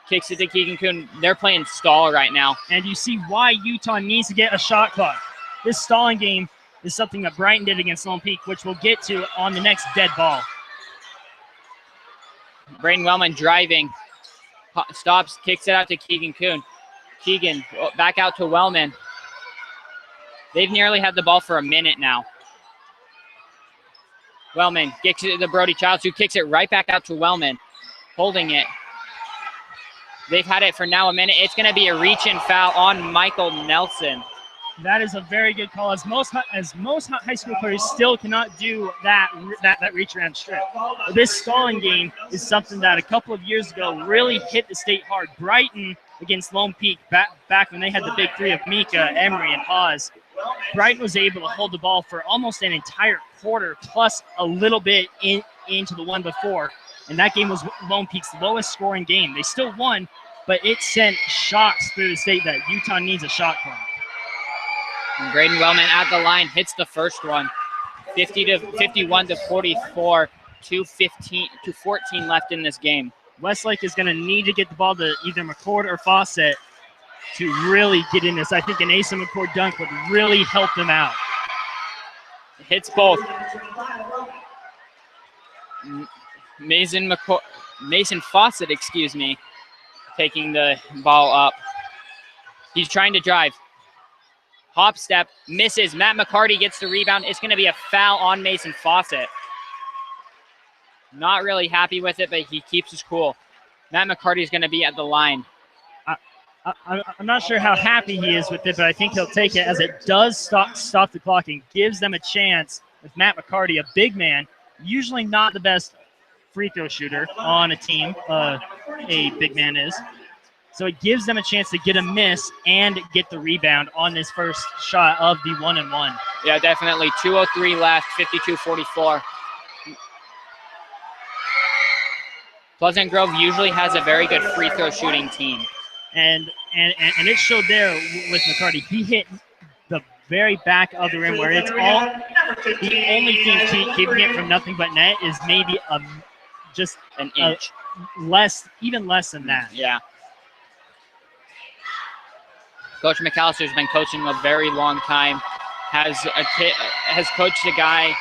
kicks it to Keegan Kuhn. They're playing stall right now. And you see why Utah needs to get a shot clock. This stalling game is something that Brighton did against Lone Peak, which we'll get to on the next dead ball. Braden Wellman driving, stops, kicks it out to Keegan Kuhn. Keegan back out to Wellman. They've nearly had the ball for a minute now. Wellman kicks it to Brody Childs, who kicks it right back out to Wellman, holding it. They've had it for now a minute. It's going to be a reach-in foul on Michael Nelson. That is a very good call. As most high school players still cannot do that reach around strip. This stalling game is something that a couple of years ago really hit the state hard. Brighton against Lone Peak back when they had the big three of Mika, Emery, and Haas. Brighton was able to hold the ball for almost an entire quarter, plus a little bit into the one before. And that game was Lone Peak's lowest scoring game. They still won, but it sent shocks through the state that Utah needs a shot clock. And Braden Wellman at the line hits the first one. 51 to 44, 2:14 left in this game. Westlake is going to need to get the ball to either McCord or Fawcett to really get in this. I think an Asa McCord dunk would really help them out. Hits both. Mason Fawcett, taking the ball up. He's trying to drive. Hop step, misses. Matt McCarty gets the rebound. It's going to be a foul on Mason Fawcett. Not really happy with it, but he keeps his cool. Matt McCarty is going to be at the line. I'm not sure how happy he is with it, but I think he'll take it as it does stop the clock and gives them a chance with Matt McCarty, a big man, usually not the best free throw shooter on a team, a big man is. So it gives them a chance to get a miss and get the rebound on this first shot of the 1-and-1. Yeah, definitely. 2:03 left, 52-44. Pleasant Grove usually has a very good free throw shooting team. And it showed there with McCarty. He hit the very back of the rim where it's all the only thing keeping it from nothing but net is maybe just an inch. Even less than that. Yeah. Coach McAllister's been coaching a very long time. Has coached a guy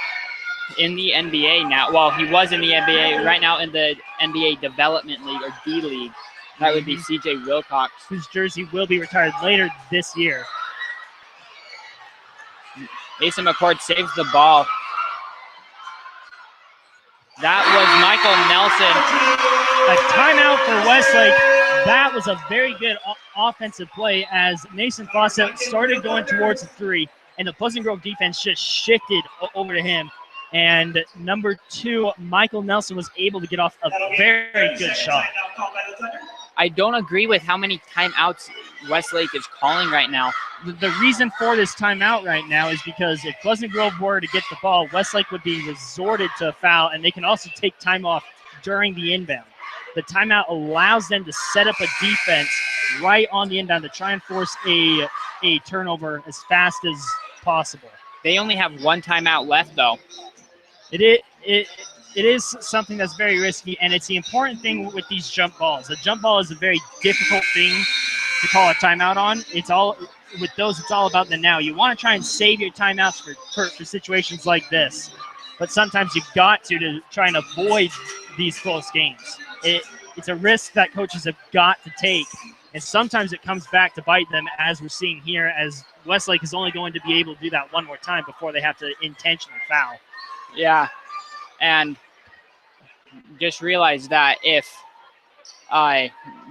in the NBA now. Well, he was in the NBA. Right now in the NBA Development League, or D League. That would be C.J. Wilcox. Whose jersey will be retired later this year. Asa McCord saves the ball. That was Michael Nelson. A timeout for Westlake. That was a very good offensive play as Mason Fawcett started going towards the three, and the Pleasant Grove defense just shifted over to him. And number 2, Michael Nelson, was able to get off a very good shot. I don't agree with how many timeouts Westlake is calling right now. The reason for this timeout right now is because if Pleasant Grove were to get the ball, Westlake would be resorted to a foul, and they can also take time off during the inbound. The timeout allows them to set up a defense right on the inbound to try and force a turnover as fast as possible. They only have one timeout left, though. It is something that's very risky, and it's the important thing with these jump balls. A jump ball is a very difficult thing to call a timeout on. It's all about the now. You want to try and save your timeouts for situations like this, but sometimes you've got to try and avoid these close games. It's a risk that coaches have got to take, and sometimes it comes back to bite them, as we're seeing here, as Westlake is only going to be able to do that one more time before they have to intentionally foul. Yeah, and just realize that if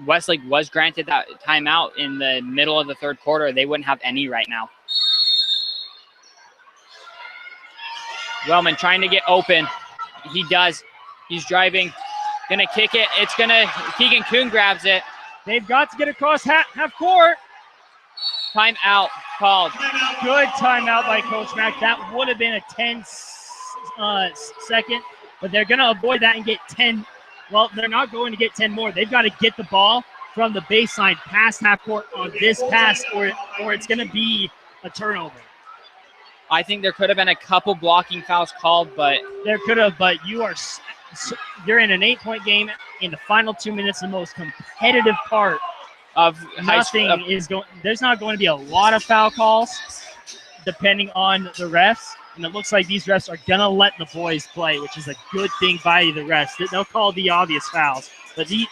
Westlake was granted that timeout in the middle of the third quarter, they wouldn't have any right now. Wellman trying to get open. He does. He's driving. Gonna kick it. Keegan Kuhn grabs it. They've got to get across half court. Timeout called. Good timeout by Coach Mack. That would have been a 10-second, but they're going to avoid that and get 10. Well, they're not going to get 10 more. They've got to get the ball from the baseline past half court on this pass, or it's going to be a turnover. I think there could have been a couple blocking fouls called, but There could have, but you're in an 8-point game in the final 2 minutes, the most competitive part. of Nothing is going. There's not going to be a lot of foul calls, depending on the refs, and it looks like these refs are gonna let the boys play, which is a good thing by the refs. They'll call the obvious fouls, but these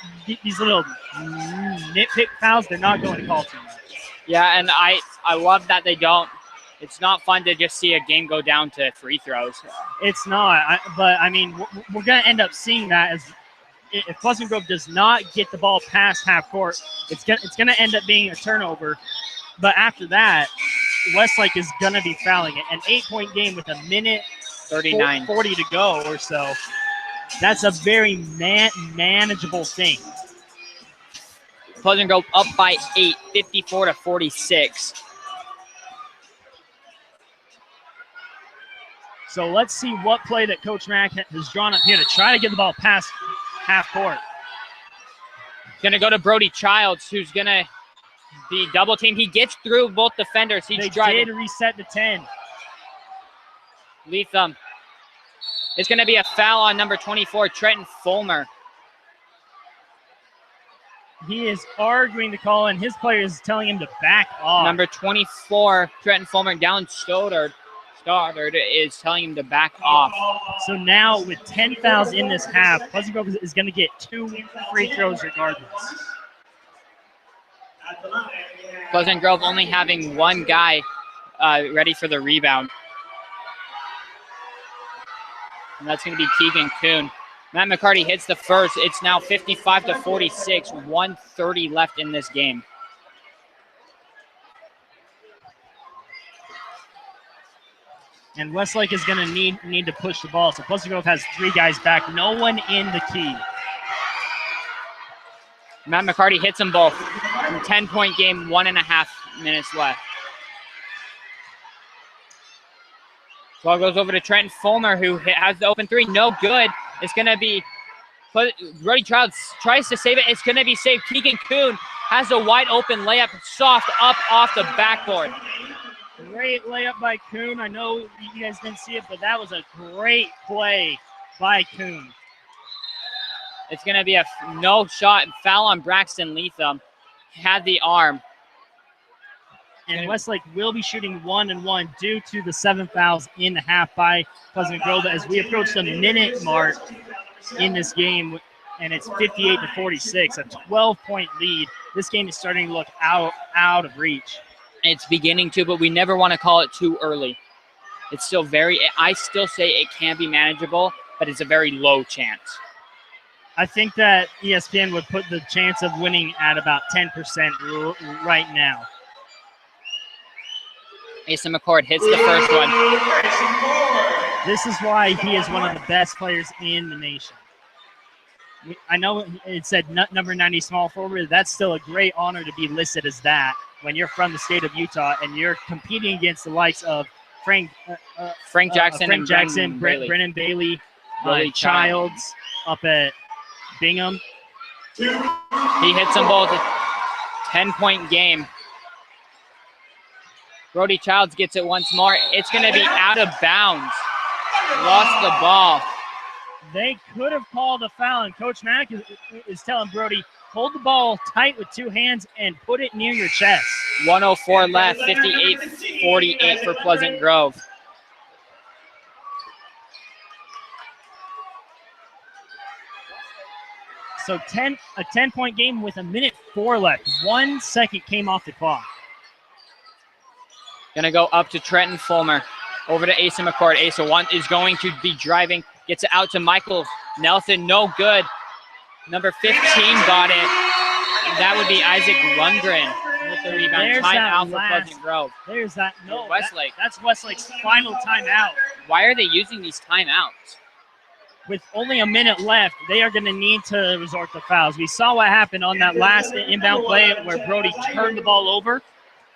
little nitpick fouls, they're not going to call too much. Yeah, and I love that they don't. It's not fun to just see a game go down to free throws. It's not, but I mean, we're gonna end up seeing that as. If Pleasant Grove does not get the ball past half court, it's gonna end up being a turnover. But after that, Westlake is gonna be fouling it. An 8-point game with a minute 39. 40 to go or so. That's a very manageable thing. Pleasant Grove up by 8, 54-46. So let's see what play that Coach Mack has drawn up here to try to get the ball past half court. Gonna go to Brody Childs, who's gonna be double teamed. He gets through both defenders. He's They driving. did reset the 10. Leatham. It's gonna be a foul on number 24, Trenton Fulmer. He is arguing the call, and his player is telling him to back off. Number 24, Trenton Fulmer, down Stoddard is telling him to back off. So now with 10 fouls in this half, Pleasant Grove is going to get 2 free throws regardless. Pleasant Grove only having one guy ready for the rebound. And that's going to be Keegan Kuhn. Matt McCarty hits the first. It's now 55-46, 1:30 left in this game. And Westlake is going to need to push the ball. So Pleasant Grove has 3 guys back. No one in the key. Matt McCarty hits them both. 10-point game, 1.5 minutes left. Ball goes over to Trenton Fulmer, who has the open 3. No good. It's going to be Brody Childs tries to save it. It's going to be saved. Keegan Kuhn has a wide open layup, soft up off the backboard. Great layup by Kuhn. I know you guys didn't see it, but that was a great play by Kuhn. It's going to be a no shot foul on Braxton Leatham. Had the arm. And Westlake will be shooting 1-1 due to the 7 fouls in the half by Pleasant Grove as we approach the minute mark in this game, and it's 58-46, a 12-point lead. This game is starting to look out of reach. It's beginning to, but we never want to call it too early. It's still I still say it can be manageable, but it's a very low chance. I think that ESPN would put the chance of winning at about 10% right now. Asa McCord hits the first one. This is why he is one of the best players in the nation. I know it said number 90 small forward. That's still a great honor to be listed as that when you're from the state of Utah and you're competing against the likes of Frank Jackson, Brennan Bailey, Childs up at Bingham. He hits them both. 10-point game. Brody Childs gets it once more. It's going to be out of bounds. Lost the ball. They could have called a foul, and Coach Mack is telling Brody, hold the ball tight with 2 hands and put it near your chest. 1:04 left, 58-48 for Pleasant Grove. So a 10-point game with 1:04 left. 1 second came off the clock. Going to go up to Trenton Fulmer. Over to Asa McCord. Asa is going to be driving. Gets it out to Michael Nelson. No good. Number 15 got it. And that would be Isaac Lundgren with the rebound. There's Timeout for Pleasant Grove. There's that. No, Westlake. That's Westlake's final timeout. Why are they using these timeouts? with only a minute left, they are going to need to resort to fouls. We saw what happened on that last inbound play where Brody turned the ball over.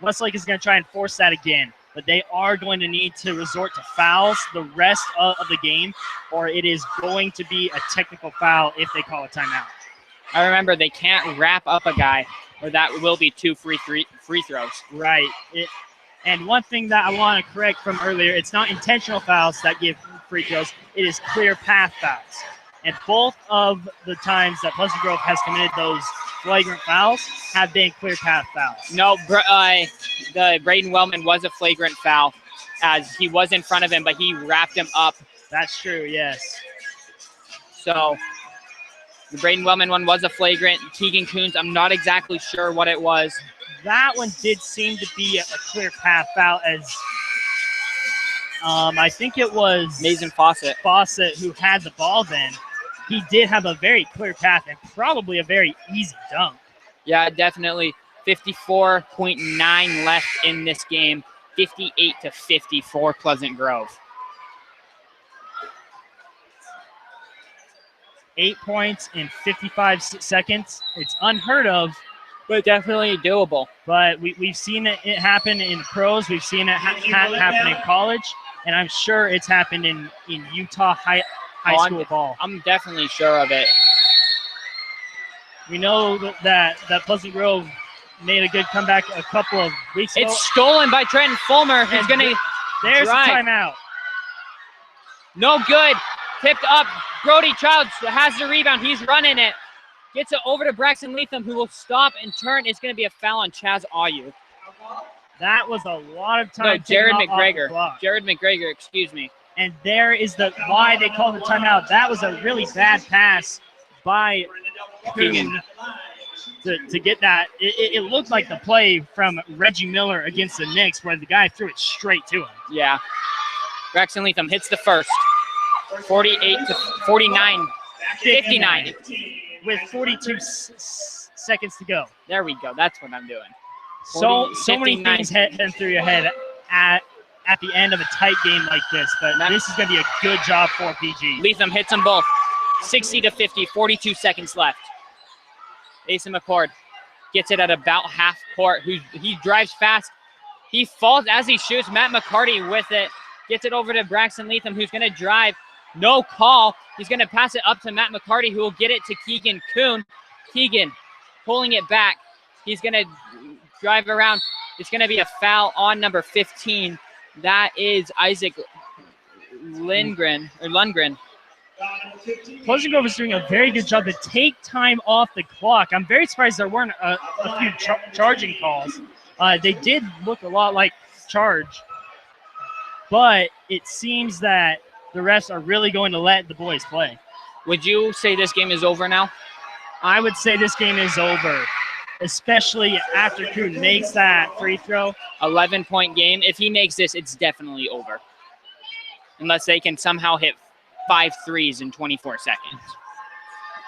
Westlake is going to try and force that again, but they are going to need to resort to fouls the rest of the game, or it is going to be a technical foul if they call a timeout. I remember they can't wrap up a guy, or that will be 2 free throws. Right. And one thing that I want to correct from earlier, it's not intentional fouls that give free throws. It is clear path fouls. And both of the times that Pleasant Grove has committed those flagrant fouls have been clear path fouls. No, the Braden Wellman was a flagrant foul as he was in front of him, but he wrapped him up. That's true, yes. So the Braden Wellman one was a flagrant. Keegan Coons, I'm not exactly sure what it was. That one did seem to be a clear path foul as I think it was Mason Fawcett who had the ball then. He did have a very clear path and probably a very easy dunk. Yeah, definitely. 54.9 left in this game. 58-50 for Pleasant Grove. 8 points in 55 seconds. It's unheard of, but definitely doable. But we've seen it happen in the pros. We've seen it happen in college. And I'm sure it's happened in Utah high school ball. I'm definitely sure of it. We know that Pleasant Grove made a good comeback a couple of weeks ago. It's stolen by Trenton Fulmer. He's going to There's drive. a timeout. No good. Tipped up. Brody Childs has the rebound. He's running it. Gets it over to Braxton Leatham, who will stop and turn. It's going to be a foul on Chaz Ayu. That was a lot of time. No, Jared McGregor. Jared McGregor, excuse me. And there is why they called the timeout. That was a really bad pass by Keegan to get that. It looked like the play from Reggie Miller against the Knicks where the guy threw it straight to him. Yeah. Braxton Leatham hits the first. 48-49. 59. With 42 seconds to go. There we go. That's what I'm doing. So many things heading through your head at the end of a tight game like this, but this is going to be a good job for PG. Leatham hits them both. 60-50, 42 seconds left. Asa McCord gets it at about half court. He drives fast. He falls as he shoots. Matt McCarty with it. Gets it over to Braxton Leatham, who's going to drive. No call. He's going to pass it up to Matt McCarty, who will get it to Keegan Kuhn. Keegan pulling it back. He's going to drive around. It's going to be a foul on number 15. That is Isaac Lundgren. Pleasant Grove is doing a very good job to take time off the clock. I'm very surprised there weren't a few charging calls. They did look a lot like charge, but it seems that the refs are really going to let the boys play. Would you say this game is over now? I would say this game is over, especially after Kuhn makes that free throw. 11-point game. If he makes this, it's definitely over. Unless they can somehow hit 5 threes in 24 seconds.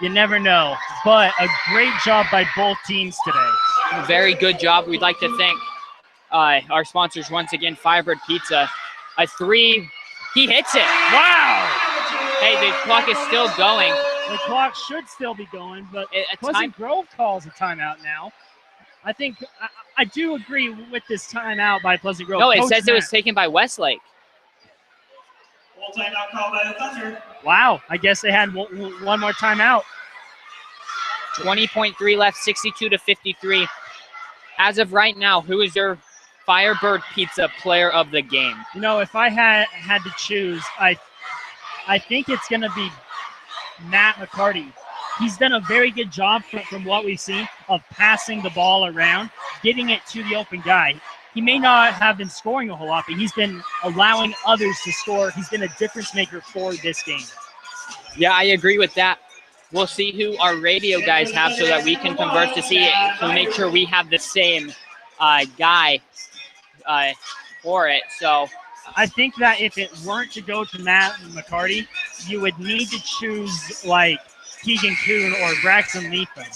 You never know, but a great job by both teams today. Very good job. We'd like to thank our sponsors once again, Firebird Pizza. A 3, he hits it. Wow! Hey, the clock is still going. The clock should still be going, but Pleasant Grove calls a timeout now. I think I do agree with this timeout by Pleasant Grove. No, it says it was taken by Westlake. Full timeout call by the Thunder. Wow, I guess they had one more timeout. 20.3 left, 62-53. As of right now, who is your Firebird Pizza player of the game? You know, if I had to choose, I think it's going to be Matt McCarty. He's done a very good job from what we've seen of passing the ball around, getting it to the open guy. He may not have been scoring a whole lot, but he's been allowing others to score. He's been a difference maker for this game. Yeah, I agree with that. We'll see who our radio guys have so that we can converse to make sure we have the same guy for it. So I think that if it weren't to go to Matt McCarty, you would need to choose like Keegan Kuhn or Braxton Leatham.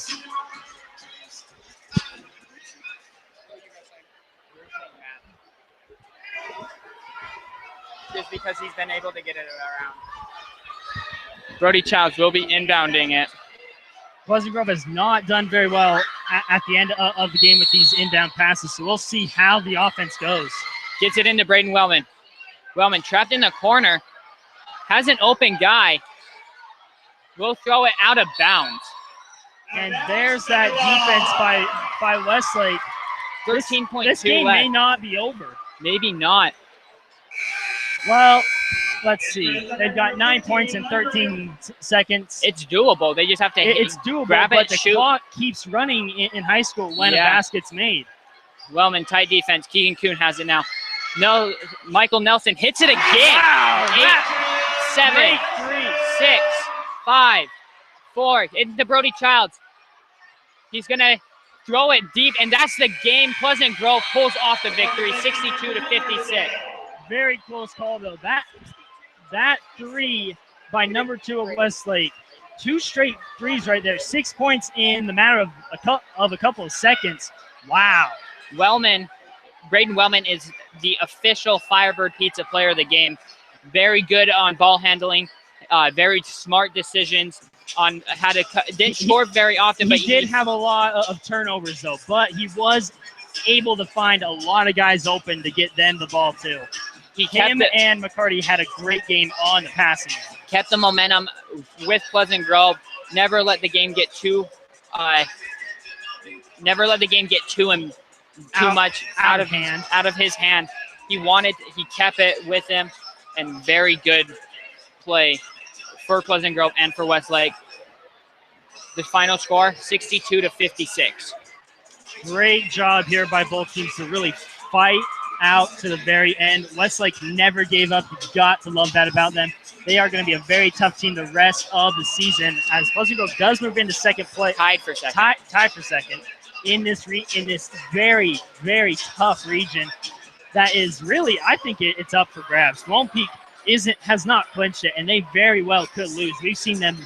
Just because he's been able to get it around. Brody Childs will be inbounding it. Pleasant Grove has not done very well at the end of the game with these inbound passes, so we'll see how the offense goes. Gets it into Braden Wellman. Wellman trapped in the corner. Has an open guy. Will throw it out of bounds. And there's that defense by Westlake. 13.2 This game left. may not be over. Maybe not. Well, let's see. They've got 9 points in 13 seconds. It's doable. They just have to It's doable, grab but it, the shoot. clock keeps running in high school when a Yeah. basket's made. Wellman, tight defense. Keegan Kuhn has it now. No, Michael Nelson hits it again. Wow, 8, 7, great three. 6, 5, 4. Into Brody Childs. He's going to throw it deep, and that's the game. Pleasant Grove pulls off the victory, 62-56. Very close call, though. That three by number 2 of Westlake. 2 straight threes right there. 6 points in the matter of a couple of seconds. Wow. Braden Wellman is the official Firebird Pizza player of the game. Very good on ball handling, very smart decisions on how to didn't score very often, but he did have a lot of turnovers, though, but he was able to find a lot of guys open to get them the ball, too. Him and McCarty had a great game on the passing. Kept the momentum with Pleasant Grove. Never let the game get too much out of his hand. He kept it with him, and very good play for Pleasant Grove and for Westlake. The final score, 62-56. Great job here by both teams to really fight out to the very end. Westlake never gave up. You got to love that about them. They are going to be a very tough team the rest of the season, as Pleasant Grove does move into second place. Tied for second. In this very, very tough region that is really, I think it's up for grabs. Lone Peak has not clinched it, and they very well could lose. We've seen them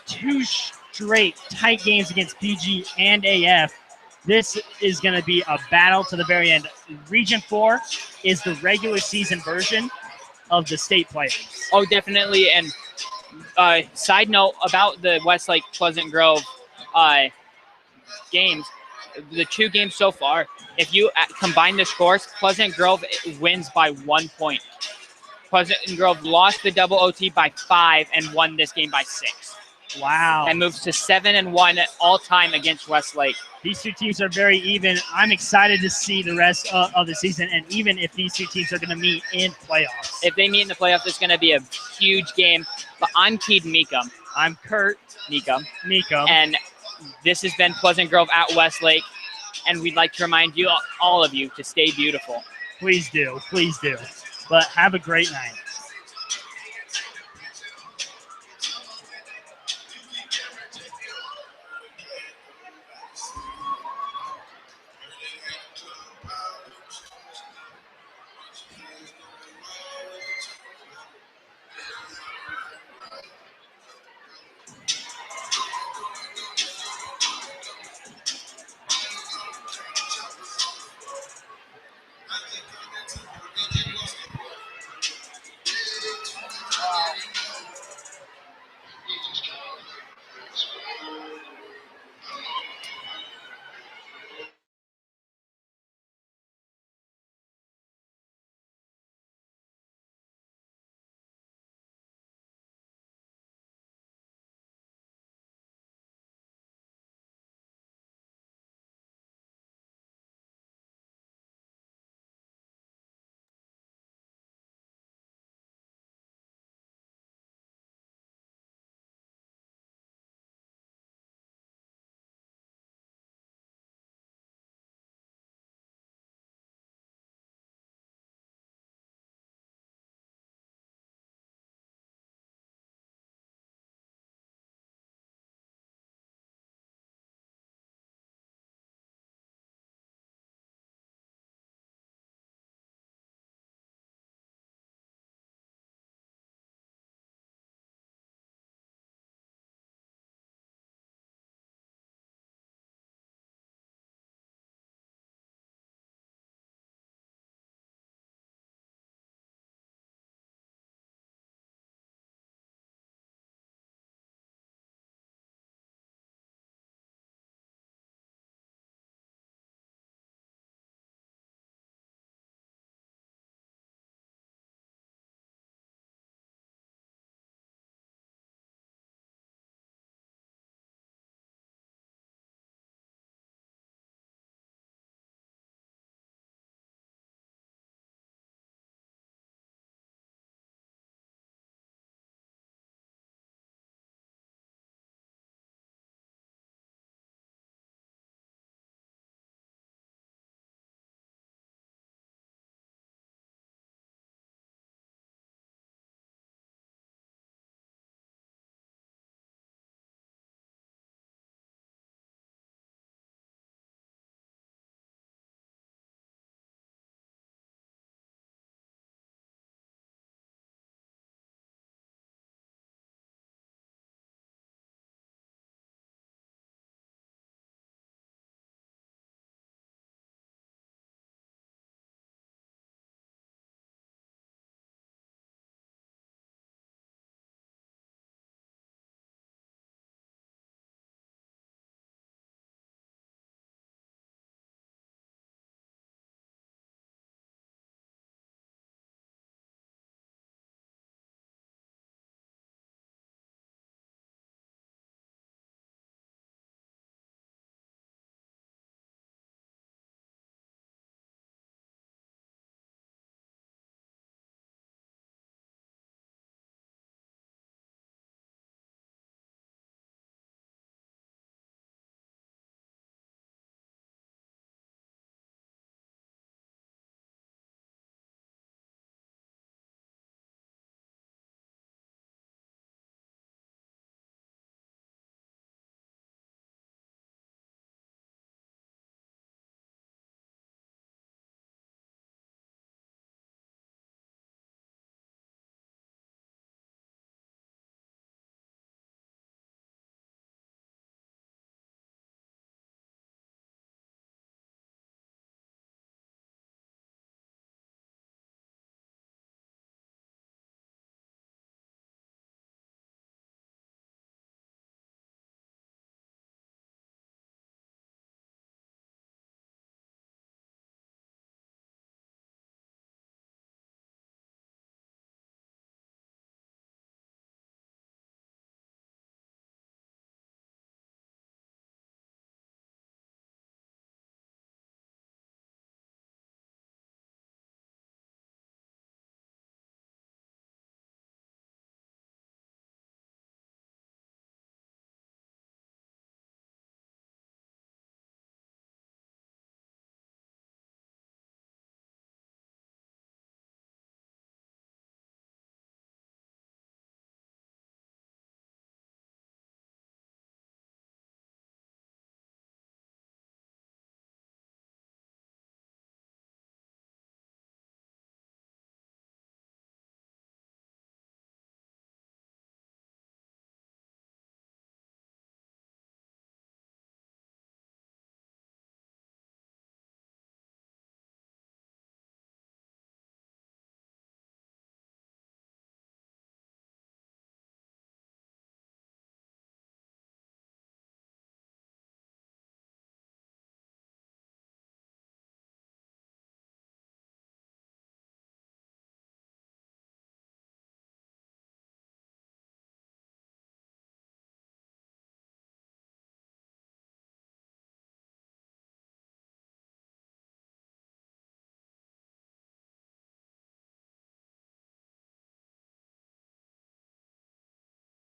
2 straight tight games against PG and AF. This is going to be a battle to the very end. Region 4 is the regular season version of the state playoffs. Oh, definitely. And side note about the Westlake Pleasant Grove games, the 2 games so far, if you combine the scores, Pleasant Grove wins by 1 point. Pleasant Grove lost the double OT by 5 and won this game by 6. Wow. And moves to 7-1 all time against Westlake. These 2 teams are very even. I'm excited to see the rest of the season, and even if these 2 teams are going to meet in playoffs. If they meet in the playoffs, it's going to be a huge game. But I'm Keaton Meekum. I'm Kurt Meekum. And this has been Pleasant Grove at Westlake. And we'd like to remind you, all of you, to stay beautiful. Please do. Please do. But have a great night.